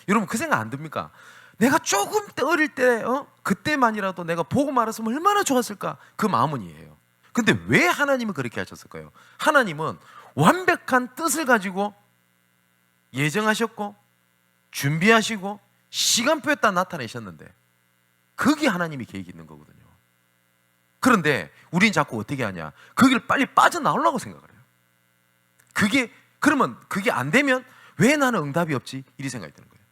여러분 그 생각 안 듭니까? 내가 조금 어릴 때 그때만이라도 내가 복음 알았으면 얼마나 좋았을까? 그 마음은 이해해요. 근데 왜 하나님은 그렇게 하셨을까요? 하나님은 완벽한 뜻을 가지고 예정하셨고 준비하시고 시간표에 딱 나타내셨는데 거기 하나님이 계획이 있는 거거든요. 그런데 우리는 자꾸 어떻게 하냐? 거기를 빨리 빠져나오려고 생각을 해요. 그러면 그게 안 되면 왜 나는 응답이 없지? 이리 생각이 드는 거예요.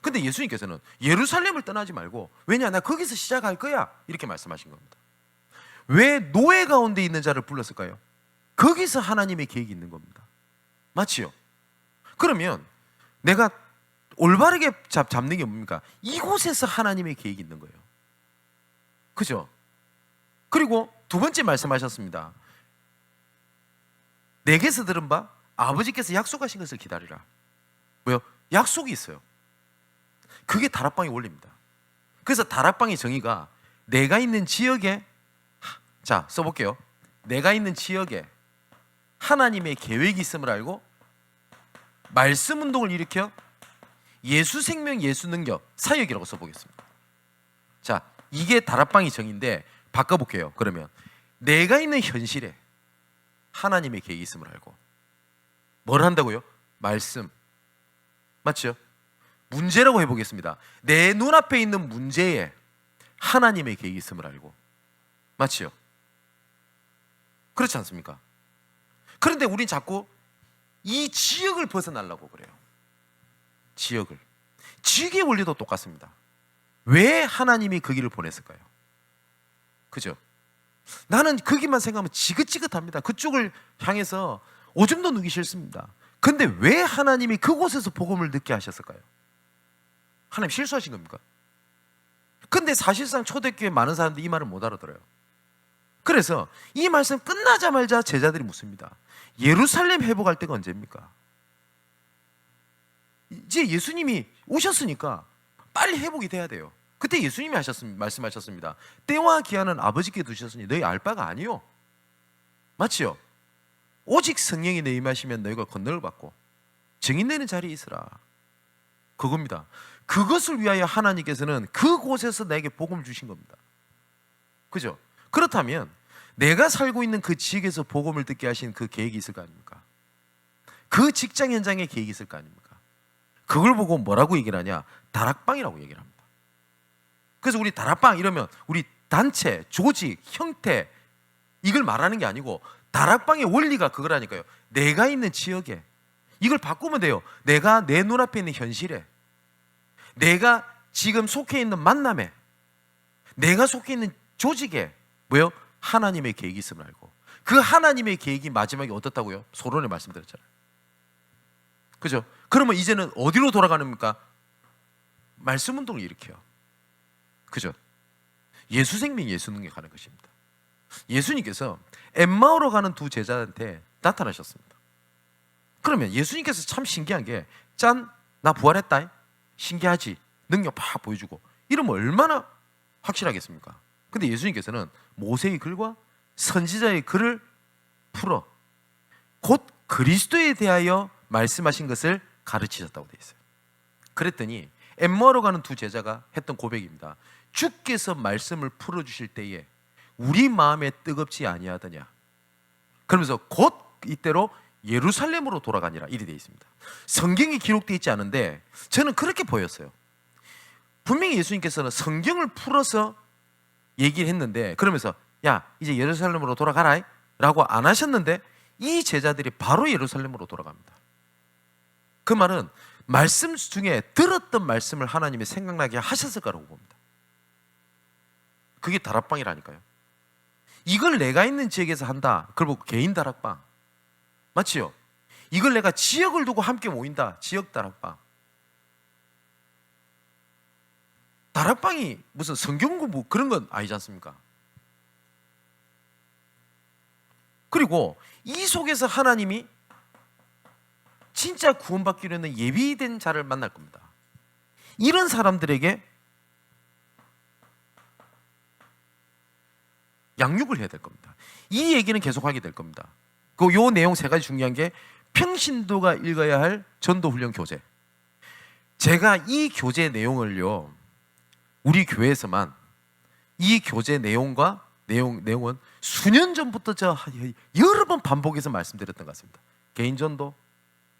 근데 예수님께서는 예루살렘을 떠나지 말고, 왜냐, 나 거기서 시작할 거야, 이렇게 말씀하신 겁니다. 왜 노예 가운데 있는 자를 불렀을까요? 거기서 하나님의 계획이 있는 겁니다. 맞지요? 그러면 내가 올바르게 잡는 게 뭡니까? 이곳에서 하나님의 계획이 있는 거예요. 그죠? 그리고 두 번째 말씀하셨습니다. 내게서 들은 바 아버지께서 약속하신 것을 기다리라. 왜요? 약속이 있어요. 그게 다락방의 원리입니다. 그래서 다락방의 정의가 내가 있는 지역에, 자, 써볼게요. 내가 있는 지역에 하나님의 계획이 있음을 알고 말씀 운동을 일으켜 예수 생명, 예수 능력, 사역이라고 써보겠습니다. 자, 이게 다락방의 정의인데 바꿔볼게요. 그러면 내가 있는 현실에 하나님의 계획이 있음을 알고 뭘 한다고요? 말씀. 맞죠? 문제라고 해보겠습니다. 내 눈앞에 있는 문제에 하나님의 계획이 있음을 알고. 맞죠? 그렇지 않습니까? 그런데 우린 자꾸 이 지역을 벗어나려고 그래요. 지역의 원리도 똑같습니다. 왜 하나님이 그 길을 보냈을까요? 그죠? 나는 거기만 생각하면 지긋지긋합니다. 그쪽을 향해서 오줌도 누기 싫습니다. 근데 왜 하나님이 그곳에서 복음을 듣게 하셨을까요? 하나님 실수하신 겁니까? 근데 사실상 초대교회 많은 사람들이 이 말을 못 알아들어요. 그래서 이 말씀 끝나자마자 제자들이 묻습니다. 예루살렘 회복할 때가 언제입니까? 이제 예수님이 오셨으니까 빨리 회복이 돼야 돼요. 그때 예수님이 말씀하셨습니다. 때와 기한은 아버지께 두셨으니 너희 알 바가 아니요. 맞지요? 오직 성령이 내 임하시면 너희가 권능을 받고 증인 되는 자리에 있으라. 그겁니다. 그것을 위하여 하나님께서는 그곳에서 나에게 복음을 주신 겁니다. 그죠? 그렇다면 내가 살고 있는 그 지역에서 복음을 듣게 하신 그 계획이 있을 거 아닙니까? 그 직장 현장에 계획이 있을 거 아닙니까? 그걸 보고 뭐라고 얘기를 하냐? 다락방이라고 얘기를 합니다. 그래서 우리 다락방 이러면 우리 단체, 조직, 형태 이걸 말하는 게 아니고 다락방의 원리가 그거라니까요. 내가 있는 지역에 이걸 바꾸면 돼요. 내가 내 눈앞에 있는 현실에, 내가 지금 속해 있는 만남에, 내가 속해 있는 조직에 뭐요? 하나님의 계획이 있음을 알고 그 하나님의 계획이 마지막에 어떻다고요? 서론에 말씀드렸잖아요. 그죠? 그러면 이제는 어디로 돌아가는입니까? 말씀 운동을 일으켜요. 그죠? 예수 생명, 예수 능력 하는 것입니다. 예수님께서 엠마오로 가는 두 제자한테 나타나셨습니다. 그러면 예수님께서 참 신기한 게, 짠, 나 부활했다, 신기하지, 능력 팍 보여주고 이러면 얼마나 확실하겠습니까? 근데 예수님께서는 모세의 글과 선지자의 글을 풀어 곧 그리스도에 대하여 말씀하신 것을 가르치셨다고 되어 있어요. 그랬더니 엠마오로 가는 두 제자가 했던 고백입니다. 주께서 말씀을 풀어주실 때에 우리 마음에 뜨겁지 아니하더냐. 그러면서 곧 이때로 예루살렘으로 돌아가니라 이리 되어 있습니다. 성경이 기록되어 있지 않은데 저는 그렇게 보였어요. 분명히 예수님께서는 성경을 풀어서 얘기를 했는데, 그러면서 야 이제 예루살렘으로 돌아가라 라고 안 하셨는데 이 제자들이 바로 예루살렘으로 돌아갑니다. 그 말은 말씀 중에 들었던 말씀을 하나님이 생각나게 하셨을 거라고 봅니다. 그게 다락방이라니까요. 이걸 내가 있는 지역에서 한다, 그걸 보고 개인 다락방 맞지요? 이걸 내가 지역을 두고 함께 모인다, 지역 다락방. 다락방이 무슨 성경 공부 그런 건 아니지 않습니까? 그리고 이 속에서 하나님이 진짜 구원받기로 는 예비된 자를 만날 겁니다. 이런 사람들에게 양육을 해야 될 겁니다. 이 얘기는 계속하게 될 겁니다. 요 내용 세 가지 중요한 게 평신도가 읽어야 할 전도훈련 교재. 제가 이 교재 내용을요, 우리 교회에서만 이 교재 내용과 내용은 수년 전부터 저 여러 번 반복해서 말씀드렸던 것 같습니다. 개인 전도,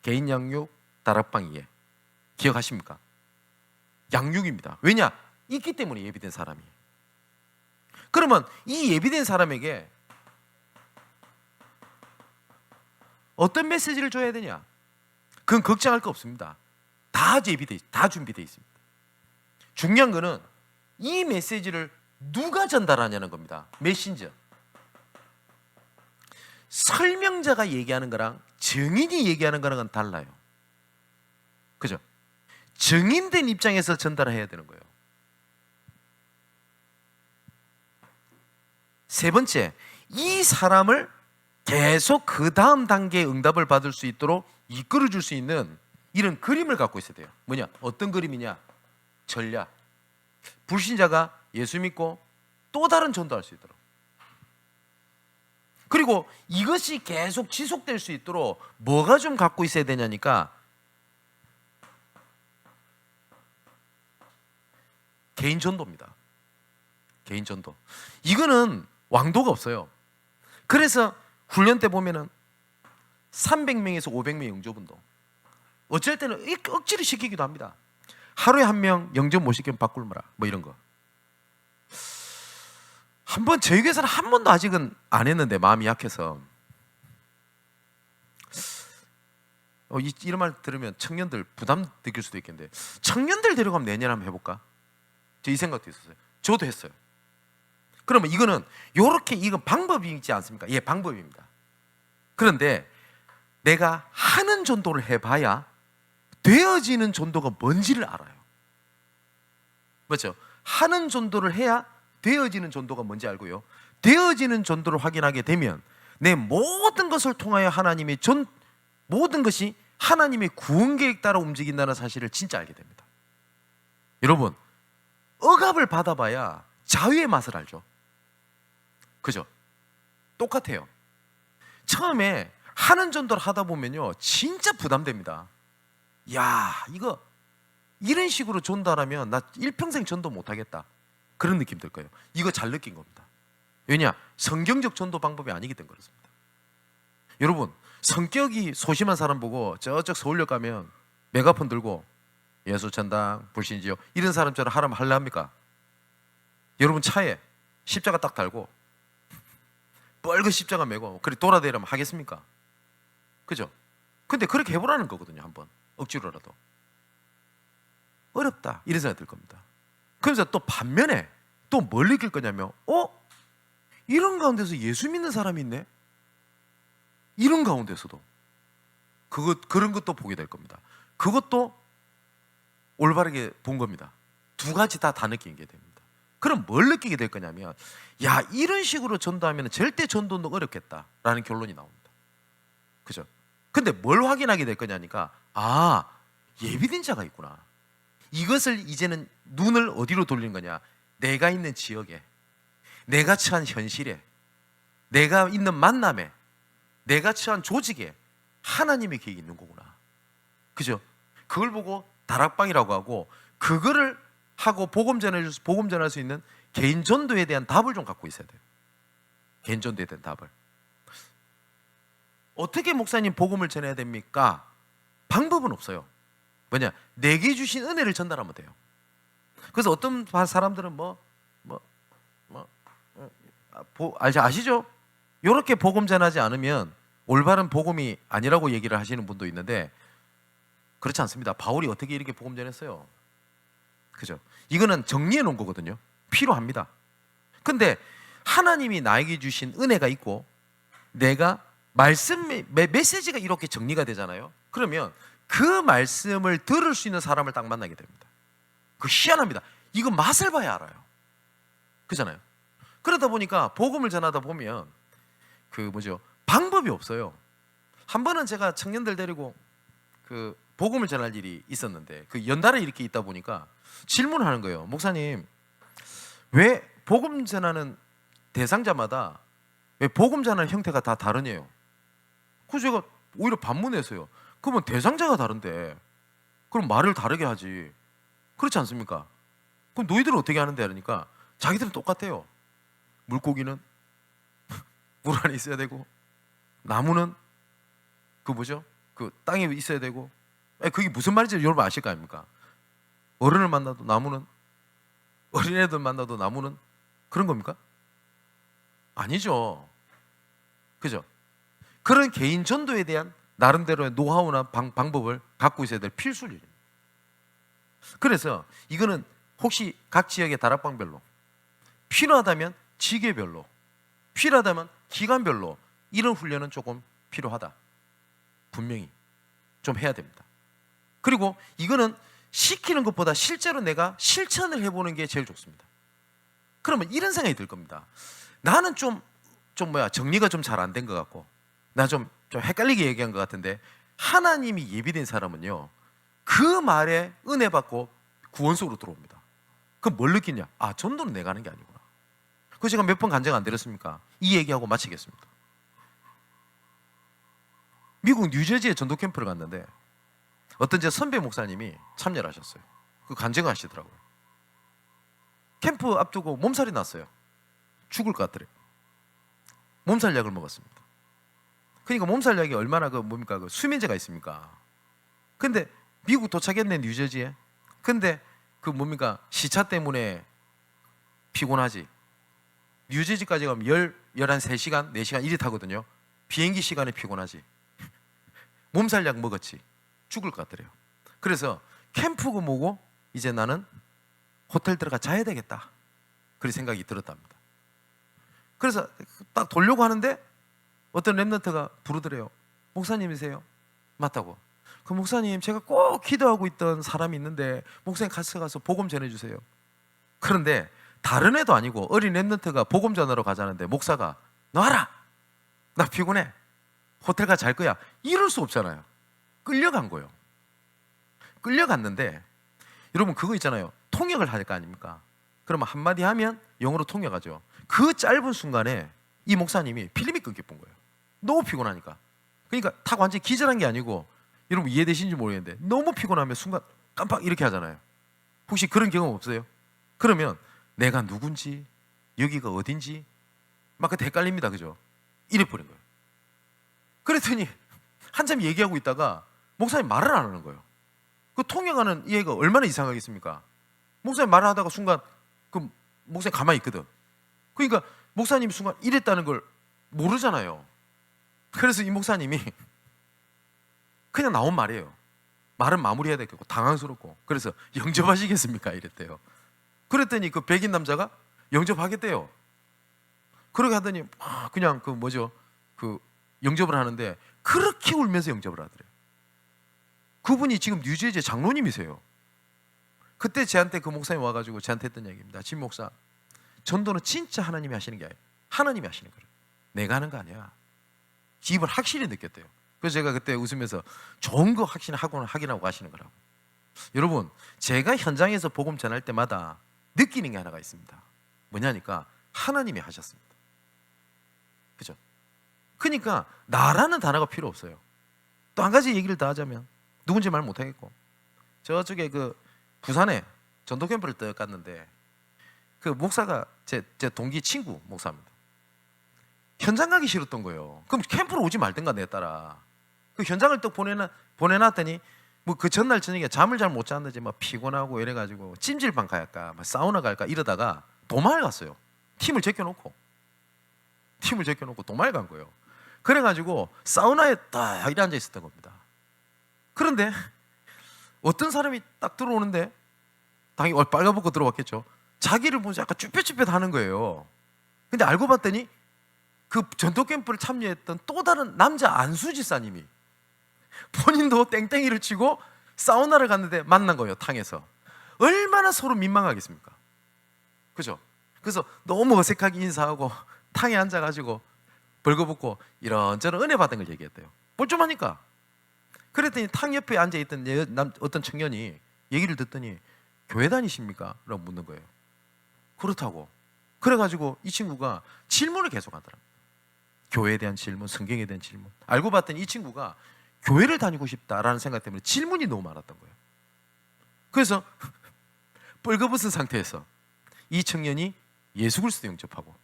개인 양육, 다락방 이해. 기억하십니까? 양육입니다. 왜냐? 있기 때문에 예비된 사람이. 그러면 이 예비된 사람에게 어떤 메시지를 줘야 되냐? 그건 걱정할 거 없습니다. 다 준비되어 있습니다. 중요한 거는 이 메시지를 누가 전달하냐는 겁니다. 메신저. 설명자가 얘기하는 거랑 증인이 얘기하는 거랑은 달라요. 그죠? 증인된 입장에서 전달해야 되는 거예요. 세 번째, 이 사람을 계속 그 다음 단계의 응답을 받을 수 있도록 이끌어 줄 수 있는 이런 그림을 갖고 있어야 돼요. 뭐냐? 어떤 그림이냐? 전략. 불신자가 예수 믿고 또 다른 전도할 수 있도록. 그리고 이것이 계속 지속될 수 있도록 뭐가 좀 갖고 있어야 되냐니까, 개인 전도입니다. 개인 전도. 이거는 왕도가 없어요. 그래서 훈련 때 보면은 300명에서 500명 영접운동, 어쩔 때는 억지로 시키기도 합니다. 하루에 한 명 영접 못 시키면 바꿀마라, 뭐 이런 거. 한번 저희 교회에서는 한 번도 아직은 안 했는데 마음이 약해서. 이런 말 들으면 청년들 부담 느낄 수도 있겠는데, 청년들 데려가면 내년에 한번 해볼까? 저 이 생각도 있었어요. 저도 했어요. 그러면 이거는 요렇게, 이건 방법이지 않습니까? 예, 방법입니다. 그런데 내가 하는 전도를 해봐야 되어지는 전도가 뭔지를 알아요. 맞죠? 하는 전도를 해야 되어지는 전도가 뭔지 알고요, 되어지는 전도를 확인하게 되면 내 모든 것을 통하여 하나님의 모든 것이 하나님의 구원 계획 따라 움직인다는 사실을 진짜 알게 됩니다. 여러분, 억압을 받아봐야 자유의 맛을 알죠. 그죠? 똑같아요. 처음에 하는 전도를 하다 보면요, 진짜 부담됩니다. 야, 이런 식으로 전도하면 나 일평생 전도 못하겠다, 그런 느낌 들 거예요. 이거 잘 느낀 겁니다. 왜냐? 성경적 전도 방법이 아니기 때문에 그렇습니다. 여러분, 성격이 소심한 사람 보고 저쪽 서울역 가면 메가폰 들고 예수천당, 불신지요 이런 사람처럼 하라면 할래 합니까? 여러분, 차에 십자가 딱 달고 뻘겋 십자가 메고 그래 돌아다니라면 하겠습니까? 그죠? 근데 그렇게 해보라는 거거든요. 한번 억지로라도. 어렵다 이런 생각이 들 겁니다. 그러면서 또 반면에 또 뭘 느낄 거냐면, 이런 가운데서 예수 믿는 사람이 있네? 이런 가운데서도 그런 것도 보게 될 겁니다. 그것도 올바르게 본 겁니다. 두 가지 다 느끼게 됩니다. 그럼 뭘 느끼게 될 거냐면, 야, 이런 식으로 전도하면 절대 전도는 어렵겠다라는 결론이 나옵니다. 그죠? 근데 뭘 확인하게 될 거냐니까, 아, 예비된 자가 있구나. 이것을 이제는 눈을 어디로 돌리는 거냐? 내가 있는 지역에, 내가 처한 현실에, 내가 있는 만남에, 내가 처한 조직에 하나님의 계획이 있는 거구나. 그죠? 그걸 보고 다락방이라고 하고, 그거를 하고 복음 전할 수 있는 개인 전도에 대한 답을 좀 갖고 있어야 돼요. 개인 전도에 대한 답을. 어떻게 목사님 복음을 전해야 됩니까? 방법은 없어요. 뭐냐? 내게 주신 은혜를 전달하면 돼요. 그래서 어떤 사람들은 아시죠? 이렇게 복음 전하지 않으면 올바른 복음이 아니라고 얘기를 하시는 분도 있는데, 그렇지 않습니다. 바울이 어떻게 이렇게 복음 전했어요? 그죠? 이거는 정리해 놓은 거거든요. 필요합니다. 근데 하나님이 나에게 주신 은혜가 있고, 내가 메시지가 이렇게 정리가 되잖아요. 그러면 그 말씀을 들을 수 있는 사람을 딱 만나게 됩니다. 그 희한합니다. 이거 맛을 봐야 알아요. 그잖아요. 그러다 보니까 복음을 전하다 보면 방법이 없어요. 한 번은 제가 청년들 데리고 복음을 전할 일이 있었는데, 연달아 이렇게 있다 보니까 질문하는 거예요. 목사님, 왜 복음 전하는 대상자마다 왜 복음 전하는 형태가 다 다르냐요? 그래서 제가 오히려 반문했어요. 그러면 대상자가 다른데 그럼 말을 다르게 하지, 그렇지 않습니까? 그럼 너희들은 어떻게 하는데? 하니까 자기들은 똑같아요. 물고기는 물 안에 있어야 되고, 나무는 땅에 있어야 되고. 그게 무슨 말인지 여러분 아실 거 아닙니까? 어른을 만나도 나무는, 어린애들 만나도 나무는, 그런 겁니까? 아니죠. 그죠? 그런 개인 전도에 대한 나름대로의 노하우나 방법을 갖고 있어야 될 필수입니다. 그래서 이거는 혹시 각 지역의 다락방별로, 필요하다면 지계별로, 필요하다면 기관별로 이런 훈련은 조금 필요하다. 분명히 좀 해야 됩니다. 그리고 이거는 시키는 것보다 실제로 내가 실천을 해보는 게 제일 좋습니다. 그러면 이런 생각이 들 겁니다. 나는 정리가 좀 잘 안 된 것 같고, 나 좀 헷갈리게 얘기한 것 같은데, 하나님이 예비된 사람은요, 그 말에 은혜 받고 구원 속으로 들어옵니다. 그럼 뭘 느끼냐? 아, 전도는 내가 하는 게 아니구나. 그거 제가 몇 번 간증 안 드렸습니까? 이 얘기하고 마치겠습니다. 미국 뉴저지에 전도 캠프를 갔는데 어떤 제 선배 목사님이 참여를 하셨어요. 그 간증을 하시더라고요. 캠프 앞두고 몸살이 났어요. 죽을 것 같더래요. 몸살약을 먹었습니다. 그러니까 몸살약이 얼마나 수면제가 있습니까? 근데 미국 도착했네, 뉴저지에. 근데 시차 때문에 피곤하지. 뉴저지까지 가면 3시간, 4시간 이리 타거든요. 비행기 시간에 피곤하지. 몸살약 먹었지. 죽을 것 같더래요. 그래서 캠프고 뭐고 이제 나는 호텔 들어가 자야 되겠다, 그런 생각이 들었답니다. 그래서 딱 돌려고 하는데 어떤 랩런트가 부르더래요. 목사님이세요? 맞다고. 그 목사님, 제가 꼭 기도하고 있던 사람이 있는데 목사님 같이 가서 복음 전해주세요. 그런데 다른 애도 아니고 어린 랩런트가 복음 전하러 가자는데 목사가 너 와라, 나 피곤해, 호텔 가 잘 거야, 이럴 수 없잖아요. 끌려간 거예요. 끌려갔는데 여러분, 그거 있잖아요. 통역을 할 거 아닙니까? 그러면 한마디 하면 영어로 통역하죠. 그 짧은 순간에 이 목사님이 필름이 끊겨 본 거예요. 너무 피곤하니까. 그러니까 탁 완전히 기절한 게 아니고, 여러분 이해되시는지 모르겠는데 너무 피곤하면 순간 깜빡 이렇게 하잖아요. 혹시 그런 경험 없어요? 그러면 내가 누군지, 여기가 어딘지 막 그때 헷갈립니다. 그죠? 이래버린 거예요. 그랬더니 한참 얘기하고 있다가 목사님 말을 안 하는 거예요. 그 통역하는 이 애가 얼마나 이상하겠습니까? 목사님 말을 하다가 순간 목사님 가만히 있거든. 그러니까 목사님이 순간 이랬다는 걸 모르잖아요. 그래서 이 목사님이 그냥 나온 말이에요. 말은 마무리해야 되겠고 당황스럽고. 그래서 영접하시겠습니까? 이랬대요. 그랬더니 그 백인 남자가 영접하겠대요. 그러게 하더니 그냥 영접을 하는데 그렇게 울면서 영접을 하더래요. 그분이 지금 뉴저지의 장로님이세요. 그때 저한테 그 목사님 와가지고 저한테 했던 얘기입니다. 진 목사, 전도는 진짜 하나님이 하시는 게 아니에요. 하나님이 하시는 거예요. 내가 하는 거 아니야. 이걸 확실히 느꼈대요. 그래서 제가 그때 웃으면서 좋은 거 확인하고 하시는 거라고. 여러분, 제가 현장에서 복음 전할 때마다 느끼는 게 하나가 있습니다. 뭐냐니까 하나님이 하셨습니다. 그죠? 그러니까 나라는 단어가 필요 없어요. 또 한 가지 얘기를 더 하자면, 누군지 말 못하겠고, 저쪽에 그 부산에 전도 캠프를 떠 갔는데 그 목사가 제 동기 친구 목사입니다. 현장 가기 싫었던 거예요. 그럼 캠프로 오지 말든가 내 따라. 그 현장을 또 보내놨더니 뭐 그 전날 저녁에 잠을 잘 못 잤는지 막 피곤하고 이래가지고 찜질방 갈까 막 사우나 갈까 이러다가 도마를 갔어요. 팀을 제껴놓고 도마를 간 거예요. 그래가지고 사우나에 딱 이래 앉아 있었던 겁니다. 그런데 어떤 사람이 딱 들어오는데, 당연히 빨가벗고 들어왔겠죠. 자기를 보면서 약간 쭈뼛쭈뼛 하는 거예요. 근데 알고 봤더니 그 전도 캠프를 참여했던 또 다른 남자 안수 지사님이 본인도 땡땡이를 치고 사우나를 갔는데 만난 거예요. 탕에서. 얼마나 서로 민망하겠습니까? 그죠? 그래서 너무 어색하게 인사하고 탕에 앉아가지고 벌거벗고 이런저런 은혜 받은 걸 얘기했대요. 뭘 좀 하니까. 그랬더니 탕 옆에 앉아있던 어떤 청년이 얘기를 듣더니 교회 다니십니까? 라고 묻는 거예요. 그렇다고. 그래가지고 이 친구가 질문을 계속 하더라고요. 교회에 대한 질문, 성경에 대한 질문. 알고 봤더니 이 친구가 교회를 다니고 싶다라는 생각 때문에 질문이 너무 많았던 거예요. 그래서 뻘거벗은 상태에서 이 청년이 예수 그리스도 영접하고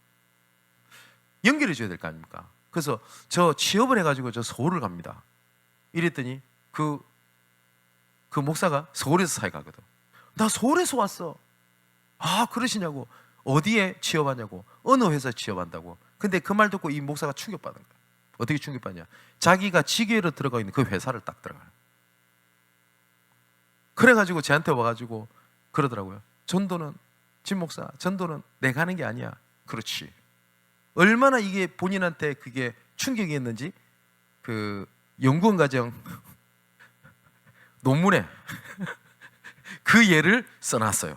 연결해 줘야 될 거 아닙니까? 그래서 저 취업을 해가지고 저 서울을 갑니다. 이랬더니 그 목사가 서울에서 사회 가거든. 나 서울에서 왔어. 아, 그러시냐고. 어디에 취업하냐고. 어느 회사에 취업한다고. 근데 그 말 듣고 이 목사가 충격받은 거야. 어떻게 충격받냐? 자기가 지교회로 들어가 있는 그 회사를 딱 들어가요. 그래가지고 저한테 와가지고 그러더라고요. 전도는, 진 목사, 전도는 내가 하는 게 아니야. 그렇지. 얼마나 이게 본인한테 그게 충격이었는지 그 연구원 과정 논문에 그 예를 써놨어요.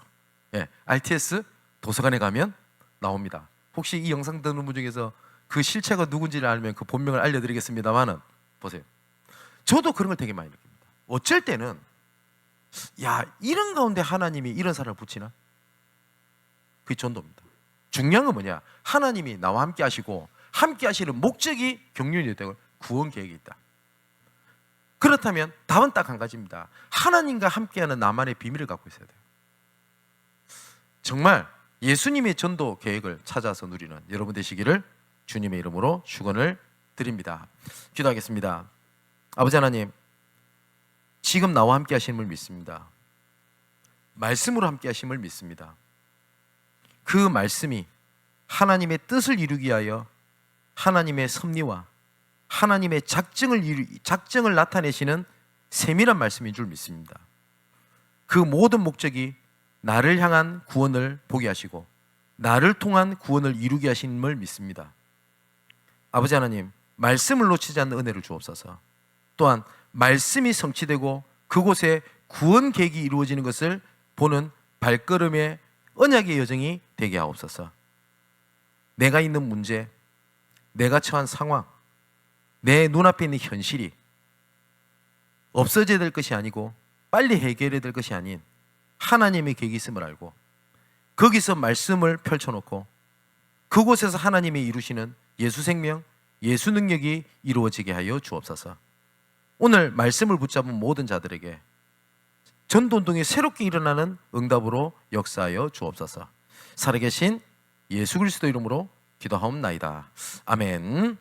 예, RTS 도서관에 가면 나옵니다. 혹시 이 영상 듣는 분 중에서 그 실체가 누군지를 알면 그 본명을 알려드리겠습니다만은 보세요. 저도 그런 걸 되게 많이 느낍니다. 어쩔 때는 야, 이런 가운데 하나님이 이런 사람을 붙이나? 그게 전도입니다. 중요한 건 뭐냐? 하나님이 나와 함께 하시고 함께 하시는 목적이 경륜이 되고 구원 계획이 있다. 그렇다면 답은 딱 한 가지입니다. 하나님과 함께하는 나만의 비밀을 갖고 있어야 돼요. 정말 예수님의 전도 계획을 찾아서 누리는 여러분 되시기를 주님의 이름으로 축원을 드립니다. 기도하겠습니다. 아버지 하나님, 지금 나와 함께 하심을 믿습니다. 말씀으로 함께 하심을 믿습니다. 그 말씀이 하나님의 뜻을 이루기 위하여 하나님의 섭리와 하나님의 작정을 나타내시는 세밀한 말씀인 줄 믿습니다. 그 모든 목적이 나를 향한 구원을 보게 하시고 나를 통한 구원을 이루게 하심을 믿습니다. 아버지 하나님, 말씀을 놓치지 않는 은혜를 주옵소서. 또한 말씀이 성취되고 그곳에 구원 계획이 이루어지는 것을 보는 발걸음의 언약의 여정이 되게 하옵소서. 내가 있는 문제, 내가 처한 상황, 내 눈앞에 있는 현실이 없어져야 될 것이 아니고 빨리 해결해야 될 것이 아닌 하나님의 계획이 있음을 알고 거기서 말씀을 펼쳐놓고 그곳에서 하나님이 이루시는 예수 생명, 예수 능력이 이루어지게 하여 주옵소서. 오늘 말씀을 붙잡은 모든 자들에게 전도운동이 새롭게 일어나는 응답으로 역사하여 주옵소서. 살아계신 예수 그리스도 이름으로 기도하옵나이다. 아멘.